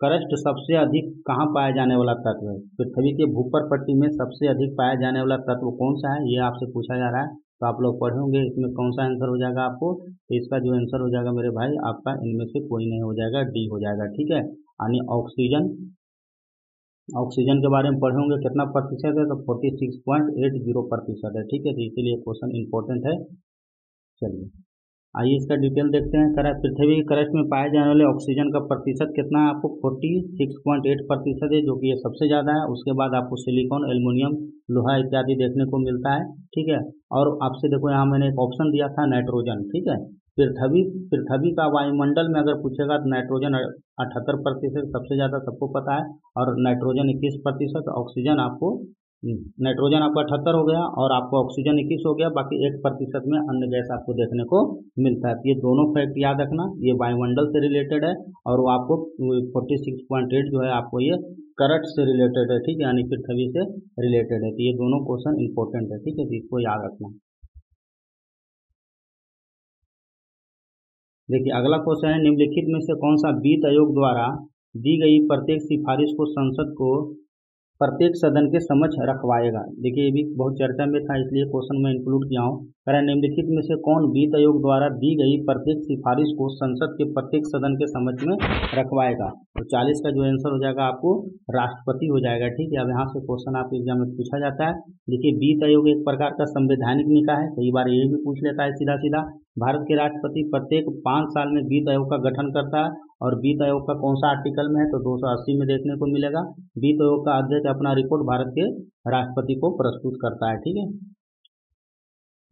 A: करस्ट सबसे अधिक कहाँ पाया जाने वाला तत्व है? पृथ्वी के भूपर पट्टी में सबसे अधिक पाया जाने वाला तत्व कौन सा है, ये आपसे पूछा जा रहा है। तो आप लोग पढ़े होंगे इसमें कौन सा आंसर हो जाएगा आपको, तो इसका जो आंसर हो जाएगा मेरे भाई आपका इनमें से कोई नहीं हो जाएगा, डी हो जाएगा, ठीक है। यानी ऑक्सीजन, ऑक्सीजन के बारे में पढ़े होंगे कितना प्रतिशत है? तो 46.80% है, ठीक है। तो इसीलिए क्वेश्चन इंपॉर्टेंट है। चलिए आइए इसका डिटेल देखते हैं। करा पृथ्वी की क्रस्ट में पाए जाने वाले ऑक्सीजन का प्रतिशत कितना है? आपको 46.8% है, जो कि ये सबसे ज़्यादा है। उसके बाद आपको सिलिकॉन, एल्युमिनियम, लोहा इत्यादि देखने को मिलता है, ठीक है। और आपसे देखो यहाँ मैंने एक ऑप्शन दिया था नाइट्रोजन, ठीक है। पृथ्वी का वायुमंडल में अगर पूछेगा तो नाइट्रोजन 78% सबसे ज़्यादा सबको पता है, और नाइट्रोजन 21%, ऑक्सीजन आपको नाइट्रोजन आपका 78 हो गया और आपको ऑक्सीजन 21 हो गया, बाकी 1% में अन्य गैस आपको देखने को मिलता है। ये दोनों फैक्ट याद रखना, ये वायुमंडल से रिलेटेड है, और वो आपको 46.8 जो है आपको ये करंट से रिलेटेड है, ठीक है, यानी पृथ्वी से रिलेटेड है। तो ये दोनों क्वेश्चन इंपॉर्टेंट है, ठीक है, तो इसको याद रखना। देखिए अगला क्वेश्चन है, निम्नलिखित में से कौन सा वित्त आयोग द्वारा दी गई प्रत्येक सिफारिश को संसद को प्रत्येक सदन के समक्ष रखवाएगा? देखिए ये भी बहुत चर्चा में था, इसलिए क्वेश्चन में इंक्लूड किया हूँ। कह निम्नलिखित में से कौन वित्त आयोग द्वारा दी गई प्रत्येक सिफारिश को संसद के प्रत्येक सदन के समक्ष में रखवाएगा? तो 40 का जो आंसर हो जाएगा आपको राष्ट्रपति हो जाएगा, ठीक है। अब यहाँ से क्वेश्चन आपके एग्जाम में पूछा जाता है। देखिए वित्त आयोग एक प्रकार का संवैधानिक निकाय है, कई बार ये भी पूछ लेता है सीधा सीधा। भारत के राष्ट्रपति प्रत्येक 5 साल में वित्त आयोग का गठन करता है, और वित्त आयोग का कौन सा आर्टिकल में है? तो 280 में देखने को मिलेगा। वित्त आयोग का अध्यक्ष अपना रिपोर्ट भारत के राष्ट्रपति को प्रस्तुत करता है, ठीक है।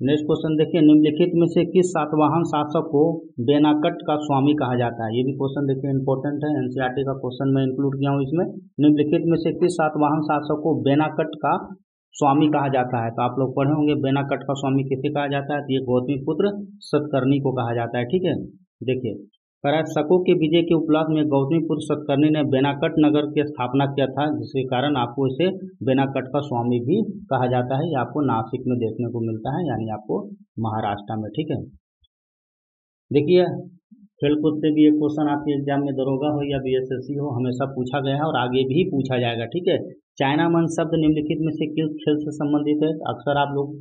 A: नेक्स्ट क्वेश्चन देखिए, निम्नलिखित में से किस सातवाहन शासक को बेनाकट का स्वामी कहा जाता है? ये भी क्वेश्चन देखिए इंपॉर्टेंट है, एनसीईआरटी का क्वेश्चन मैं इंक्लूड किया हूँ इसमें। निम्नलिखित में से किस सातवाहन शासक को बेनाकट का स्वामी कहा जाता है? तो आप लोग पढ़े होंगे बेनाकट का स्वामी किसे कहा जाता है? तो ये गौतमीपुत्र सतकर्णी को कहा जाता है, ठीक है। देखिए शकों के विजय के उपलक्ष्य में गौतमीपुत्र सतकर्णी ने बेनाकट नगर की स्थापना किया था, जिसके कारण आपको इसे बेनाकट का स्वामी भी कहा जाता है। ये आपको नासिक में देखने को मिलता है, यानी आपको महाराष्ट्र में, ठीक है। देखिए खेलकूद से भी एक क्वेश्चन आपके एग्जाम में दरोगा हो या बीएसएससी हो हमेशा पूछा गया है और आगे भी पूछा जाएगा, ठीक है। चाइनामैन शब्द निम्नलिखित में से किस खेल से संबंधित है? अक्सर आप लोग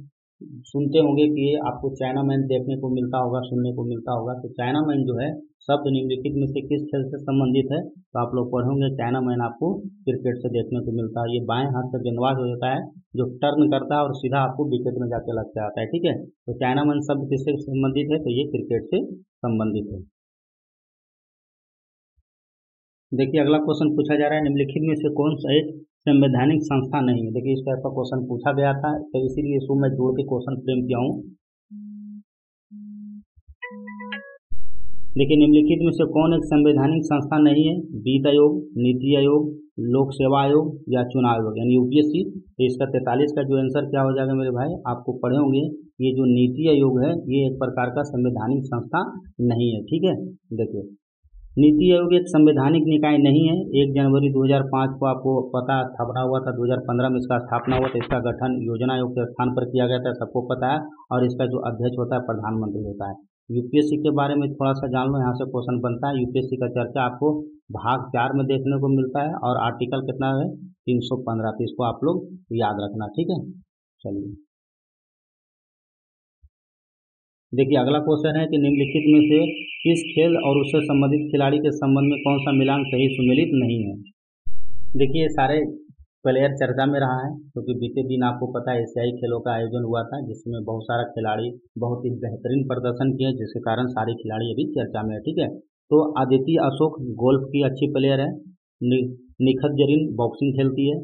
A: सुनते होंगे कि आपको चाइनामैन देखने को मिलता होगा, सुनने को मिलता होगा। तो चाइनामैन जो है शब्द निम्नलिखित में से किस खेल से संबंधित है? तो आप लोग पढ़ोगे चाइनामैन आपको क्रिकेट से देखने को मिलता है। ये बाएं हाथ से गेंदबाज हो जाता है जो टर्न करता है और सीधा आपको विकेट में जाके लग जाता है, ठीक है। तो चाइनामैन शब्द किससे संबंधित है? तो ये क्रिकेट से संबंधित है। देखिए अगला क्वेश्चन पूछा जा रहा है, निम्नलिखित में से कौन सा एक संवैधानिक संस्था नहीं है? देखिए इस टाइप का क्वेश्चन पूछा गया था, तो इसीलिए इसको मैं जोड़ के क्वेश्चन फ्रेम किया हूँ। देखिए निम्नलिखित में से कौन एक संवैधानिक संस्था नहीं है? वित्त आयोग, नीति आयोग, लोक सेवा आयोग या चुनाव आयोग यानी यूपीएससी। तो इसका 43 का जो आंसर क्या हो जाएगा मेरे भाई, आपको पढ़े होंगे ये जो नीति आयोग है ये एक प्रकार का संवैधानिक संस्था नहीं है। ठीक है, देखिए नीति आयोग एक संवैधानिक निकाय नहीं है। 1 जनवरी 2005 को आपको पता स्थापना हुआ था, 2015 में इसका स्थापना हुआ था। इसका गठन योजना आयोग के स्थान पर किया गया था, सबको पता है। और इसका जो अध्यक्ष होता है प्रधानमंत्री होता है। यूपीएससी के बारे में थोड़ा सा जान लो, यहाँ से क्वेश्चन बनता है। यूपीएससी का चर्चा आपको भाग 4 में देखने को मिलता है और आर्टिकल कितना है 315। तो इसको आप लोग याद रखना, ठीक है। चलिए देखिए अगला क्वेश्चन है कि निम्नलिखित में से किस खेल और उससे संबंधित खिलाड़ी के संबंध में कौन सा मिलान सही सुमेलित नहीं है? देखिए सारे प्लेयर चर्चा में रहा है क्योंकि बीते दिन आपको पता है एशियाई खेलों का आयोजन हुआ था जिसमें बहुत सारा खिलाड़ी बहुत ही बेहतरीन प्रदर्शन किए जिसके कारण सारे खिलाड़ी अभी चर्चा में है। ठीक है, तो आदिति अशोक गोल्फ की अच्छी प्लेयर है, निखत जरीन बॉक्सिंग खेलती है,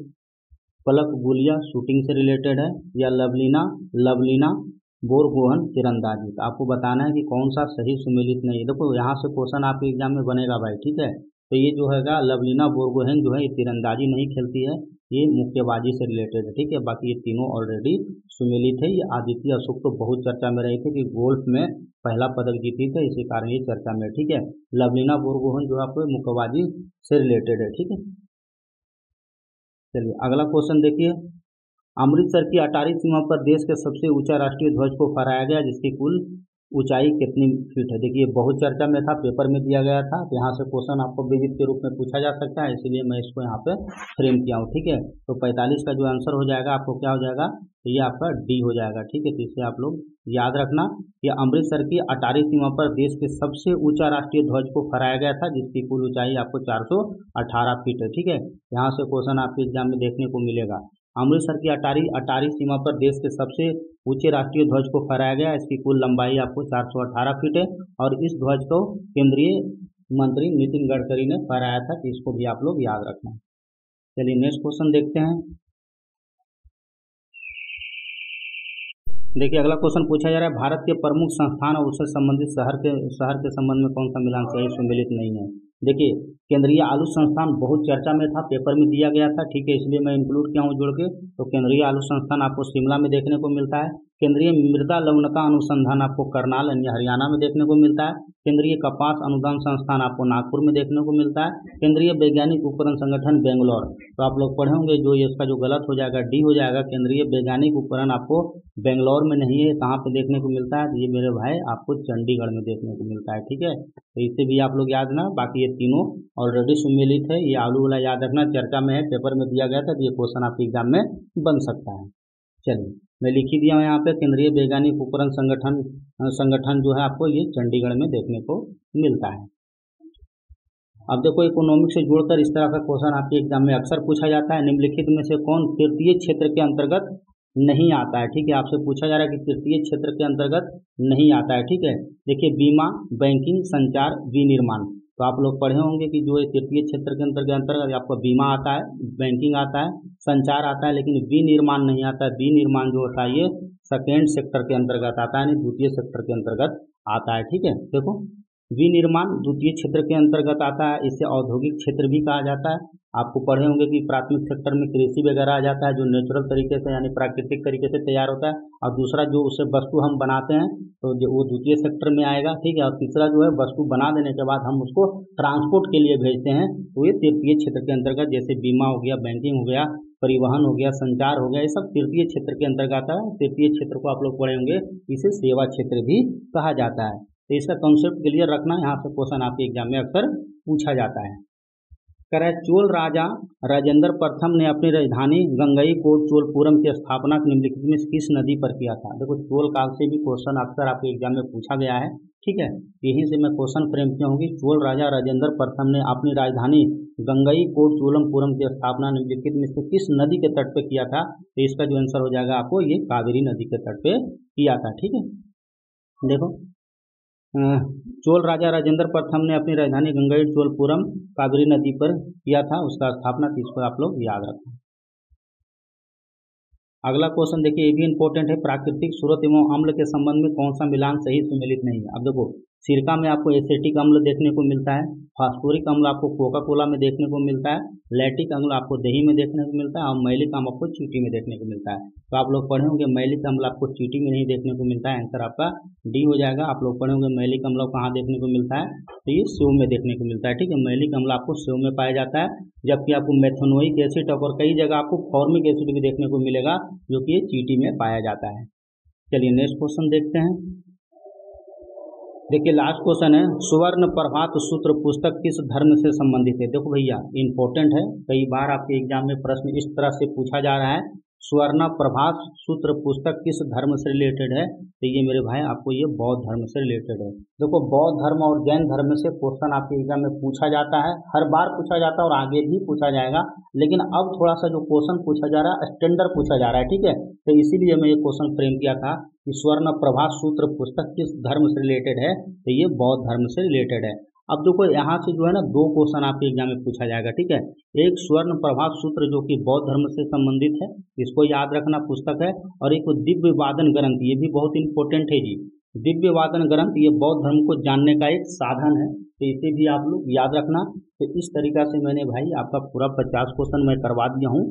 A: पलक गुलिया शूटिंग से रिलेटेड है, या लवलीना बोरगोहन तीरंदाजी। तो आपको बताना है कि कौन सा सही सुमेलित नहीं है। देखो यहाँ से क्वेश्चन आपके एग्जाम में बनेगा भाई, ठीक है। तो ये जो हैगा लवलीना बोरगोहन जो है ये तीरंदाजी नहीं खेलती है, ये मुक्केबाजी से रिलेटेड है। ठीक है, बाकी ये तीनों ऑलरेडी सुमेलित है। ये आदित्य अशोक तो बहुत चर्चा में रही थी कि गोल्फ में पहला पदक जीती थी, इसी कारण ये चर्चा में है। ठीक है, लवलीना बोरगोहन जो आपको मुक्केबाजी से रिलेटेड है। ठीक है, चलिए अगला क्वेश्चन देखिए। अमृतसर की अटारी सीमा पर देश के सबसे ऊंचा राष्ट्रीय ध्वज को फहराया गया जिसकी कुल ऊंचाई कितनी फीट है? देखिए बहुत चर्चा में था, पेपर में दिया गया था। तो यहाँ से क्वेश्चन आपको विविध के रूप में पूछा जा सकता है, इसीलिए मैं इसको यहाँ पे फ्रेम किया हूँ। ठीक है, तो 45 का जो आंसर हो जाएगा आपको क्या हो जाएगा, तो ये आपका डी हो जाएगा। ठीक है, तो इसे आप लोग याद रखना कि अमृतसर की अटारी सीमा पर देश के सबसे ऊंचा राष्ट्रीय ध्वज को फहराया गया था जिसकी कुल ऊंचाई आपको 418 फीट है। ठीक है, यहाँ से क्वेश्चन आपके एग्जाम में देखने को मिलेगा। अमृतसर की अटारी सीमा पर देश के सबसे ऊंचे राष्ट्रीय ध्वज को फहराया गया, इसकी कुल लंबाई आपको 418 फीट है और इस ध्वज को केंद्रीय मंत्री नितिन गडकरी ने फहराया था, तो इसको भी आप लोग याद रखना। चलिए नेक्स्ट क्वेश्चन देखते हैं। देखिए अगला क्वेश्चन पूछा जा रहा है, भारत के प्रमुख संस्थान और उससे संबंधित शहर के संबंध में कौन सा मिलान सही सुमेलित नहीं है? देखिए केंद्रीय आलू संस्थान बहुत चर्चा में था, पेपर में दिया गया था। ठीक है, इसलिए मैं इंक्लूड किया हूँ जोड़ के। तो केंद्रीय आलू संस्थान आपको शिमला में देखने को मिलता है। केंद्रीय मृदा लवणता अनुसंधान आपको करनाल यानी हरियाणा में देखने को मिलता है। केंद्रीय कपास अनुदान संस्थान आपको नागपुर में देखने को मिलता है। केंद्रीय वैज्ञानिक उपकरण संगठन बेंगलोर। तो आप लोग पढ़े होंगे, जो इसका जो गलत हो जाएगा डी हो जाएगा। केंद्रीय वैज्ञानिक उपकरण आपको बेंगलोर में नहीं है, कहाँ पे देखने को मिलता है? ये मेरे भाई आपको चंडीगढ़ में देखने को मिलता है। ठीक है, तो इसे भी आप लोग याद ना। बाकी ये तीनों ऑलरेडी सुमेलित है। ये आलू वाला याद रखना, चर्चा में है, पेपर में दिया गया था, तो ये क्वेश्चन आपके एग्जाम में बन सकता है। चलिए मैं लिख ही दिया हूँ यहाँ पे, केंद्रीय वैज्ञानिक उपकरण संगठन जो है आपको ये चंडीगढ़ में देखने को मिलता है। अब देखो इकोनॉमिक से जोड़कर इस तरह का क्वेश्चन आपके एग्जाम में अक्सर पूछा जाता है। निम्नलिखित में से कौन तृतीय क्षेत्र के अंतर्गत नहीं आता है? ठीक है, आपसे पूछा जा रहा है कि तृतीय क्षेत्र के अंतर्गत नहीं आता है। ठीक है, देखिए बीमा, बैंकिंग, संचार, विनिर्माण। तो आप लोग पढ़े होंगे कि जो तृतीय क्षेत्र के अंतर्गत आपको बीमा आता है, बैंकिंग आता है, संचार आता है, लेकिन विनिर्माण नहीं आता है। विनिर्माण जो होता है ये सेकेंड सेक्टर के अंतर्गत आता है, द्वितीय सेक्टर के अंतर्गत आता है। ठीक है, देखो विनिर्माण द्वितीय क्षेत्र के अंतर्गत आता है, इसे औद्योगिक क्षेत्र भी कहा जाता है। आपको पढ़े होंगे कि प्राथमिक सेक्टर में कृषि वगैरह आ जाता है जो नेचुरल तरीके से यानी प्राकृतिक तरीके से तैयार होता है, और दूसरा जो उससे वस्तु हम बनाते हैं तो वो द्वितीय सेक्टर में आएगा। ठीक है, और तीसरा जो है वस्तु बना देने के बाद हम उसको ट्रांसपोर्ट के लिए भेजते हैं, तो ये तृतीय क्षेत्र के अंतर्गत, जैसे बीमा हो गया, बैंकिंग हो गया, परिवहन हो गया, संचार हो गया, ये सब तृतीय क्षेत्र के अंतर्गत आता है। तृतीय क्षेत्र को आप लोग पढ़े होंगे, इसे सेवा क्षेत्र भी कहा जाता है। तो इसका कॉन्सेप्ट क्लियर रखना, यहाँ से क्वेश्चन आपके एग्जाम में अक्सर पूछा जाता है। कह रहा है चोल राजा राजेंद्र प्रथम ने अपनी राजधानी गंगईकोटचोलपुरम की स्थापना निम्नलिखित में किस नदी पर किया था? देखो चोल काल से भी क्वेश्चन अक्सर आपके एग्जाम में पूछा गया है। ठीक है, यहीं से मैं क्वेश्चन फ्रेम किया हूँ कि चोल राजा राजेंद्र प्रथम ने अपनी राजधानी गंगईकोटचोलपुरम की स्थापना निम्नलिखित में से किस नदी के तट पर किया था? तो इसका जो आंसर हो जाएगा आपको ये कावेरी नदी के तट पे किया था। ठीक है, देखो चोल राजा राजेंद्र प्रथम ने अपनी राजधानी गंगईकोटचोलपुरम कावेरी नदी पर किया था, उसका स्थापना, इसको आप लोग याद रखें। अगला क्वेश्चन देखिए, ये भी इंपॉर्टेंट है। प्राकृतिक स्रोत एवं अम्ल के संबंध में कौन सा मिलान सही सुमेलित नहीं है? अब देखो सिरका में आपको एसिटिक अम्ल देखने को मिलता है, फास्फोरिक अम्ल आपको कोका कोला में देखने को मिलता है, लैक्टिक अम्ल आपको दही में देखने को मिलता है और मैलिक अम्ल आपको चींटी में देखने को मिलता है। तो आप लोग पढ़े होंगे मैलिक अम्ल आपको चींटी में नहीं देखने को मिलता है, आंसर आपका डी हो जाएगा। आप लोग पढ़े होंगे मैलिक अम्ल कहाँ देखने को मिलता है, तो ये सेव में देखने को मिलता है, ठीक है। मैलिक अम्ल आपको सेव में पाया जाता है, जबकि आपको मेथनोइक एसिड और कई जगह आपको फॉर्मिक एसिड भी देखने को मिलेगा, जो कि ये चींटी में पाया जाता है। चलिए नेक्स्ट क्वेश्चन देखते हैं। देखिए लास्ट क्वेश्चन है, सुवर्ण प्रभात सूत्र पुस्तक किस धर्म से संबंधित है। देखो भैया इंपॉर्टेंट है, कई बार आपके एग्जाम में प्रश्न इस तरह से पूछा जा रहा है, सुवर्ण प्रभात सूत्र पुस्तक किस धर्म से रिलेटेड है, तो ये मेरे भाई आपको ये बौद्ध धर्म से रिलेटेड है। देखो बौद्ध धर्म और जैन धर्म से क्वेश्चन आपके एग्जाम में पूछा जाता है, हर बार पूछा जाता है और आगे भी पूछा जाएगा, लेकिन अब थोड़ा सा जो क्वेश्चन पूछा जा रहा है स्टैंडर्ड पूछा जा रहा है, ठीक है। तो इसीलिए मैं ये क्वेश्चन फ्रेम किया था कि स्वर्ण प्रभात सूत्र पुस्तक किस धर्म से रिलेटेड है, तो ये बौद्ध धर्म से रिलेटेड है। अब देखो यहाँ से जो है ना दो क्वेश्चन आपके एग्जाम में पूछा जाएगा, ठीक है। एक स्वर्ण प्रभात सूत्र जो कि बौद्ध धर्म से संबंधित है, इसको याद रखना पुस्तक है, और एक दिव्य वादन ग्रंथ, ये भी बहुत इंपॉर्टेंट है जी। दिव्य वादन ग्रंथ ये बौद्ध धर्म को जानने का एक साधन है, तो इसे भी आप लोग याद रखना। तो इस तरीका से मैंने भाई आपका पूरा 50 क्वेश्चन मैं करवा दिया हूँ।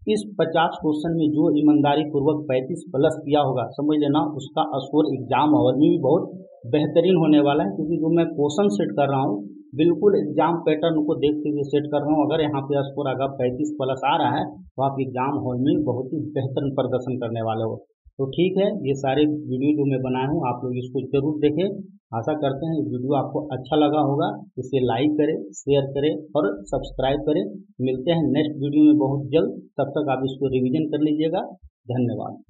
A: इस 50 क्वेश्चन में जो ईमानदारी पूर्वक 35 प्लस किया होगा, समझ लेना उसका स्कोर एग्जाम हॉल में भी बहुत बेहतरीन होने वाला है, क्योंकि जो मैं क्वेश्चन सेट कर रहा हूँ बिल्कुल एग्जाम पैटर्न को देखते हुए सेट कर रहा हूँ। अगर यहाँ पे स्कोर अगर 35 प्लस आ रहा है तो आप एग्जाम हॉल में बहुत ही बेहतरीन प्रदर्शन करने वाले हो। तो ठीक है, ये सारे वीडियो जो मैं बनाया हूँ आप लोग इसको जरूर देखें। आशा करते हैं वीडियो आपको अच्छा लगा होगा, इसे लाइक करें, शेयर करें और सब्सक्राइब करें। मिलते हैं नेक्स्ट वीडियो में बहुत जल्द, तब तक आप इसको रिवीजन कर लीजिएगा। धन्यवाद।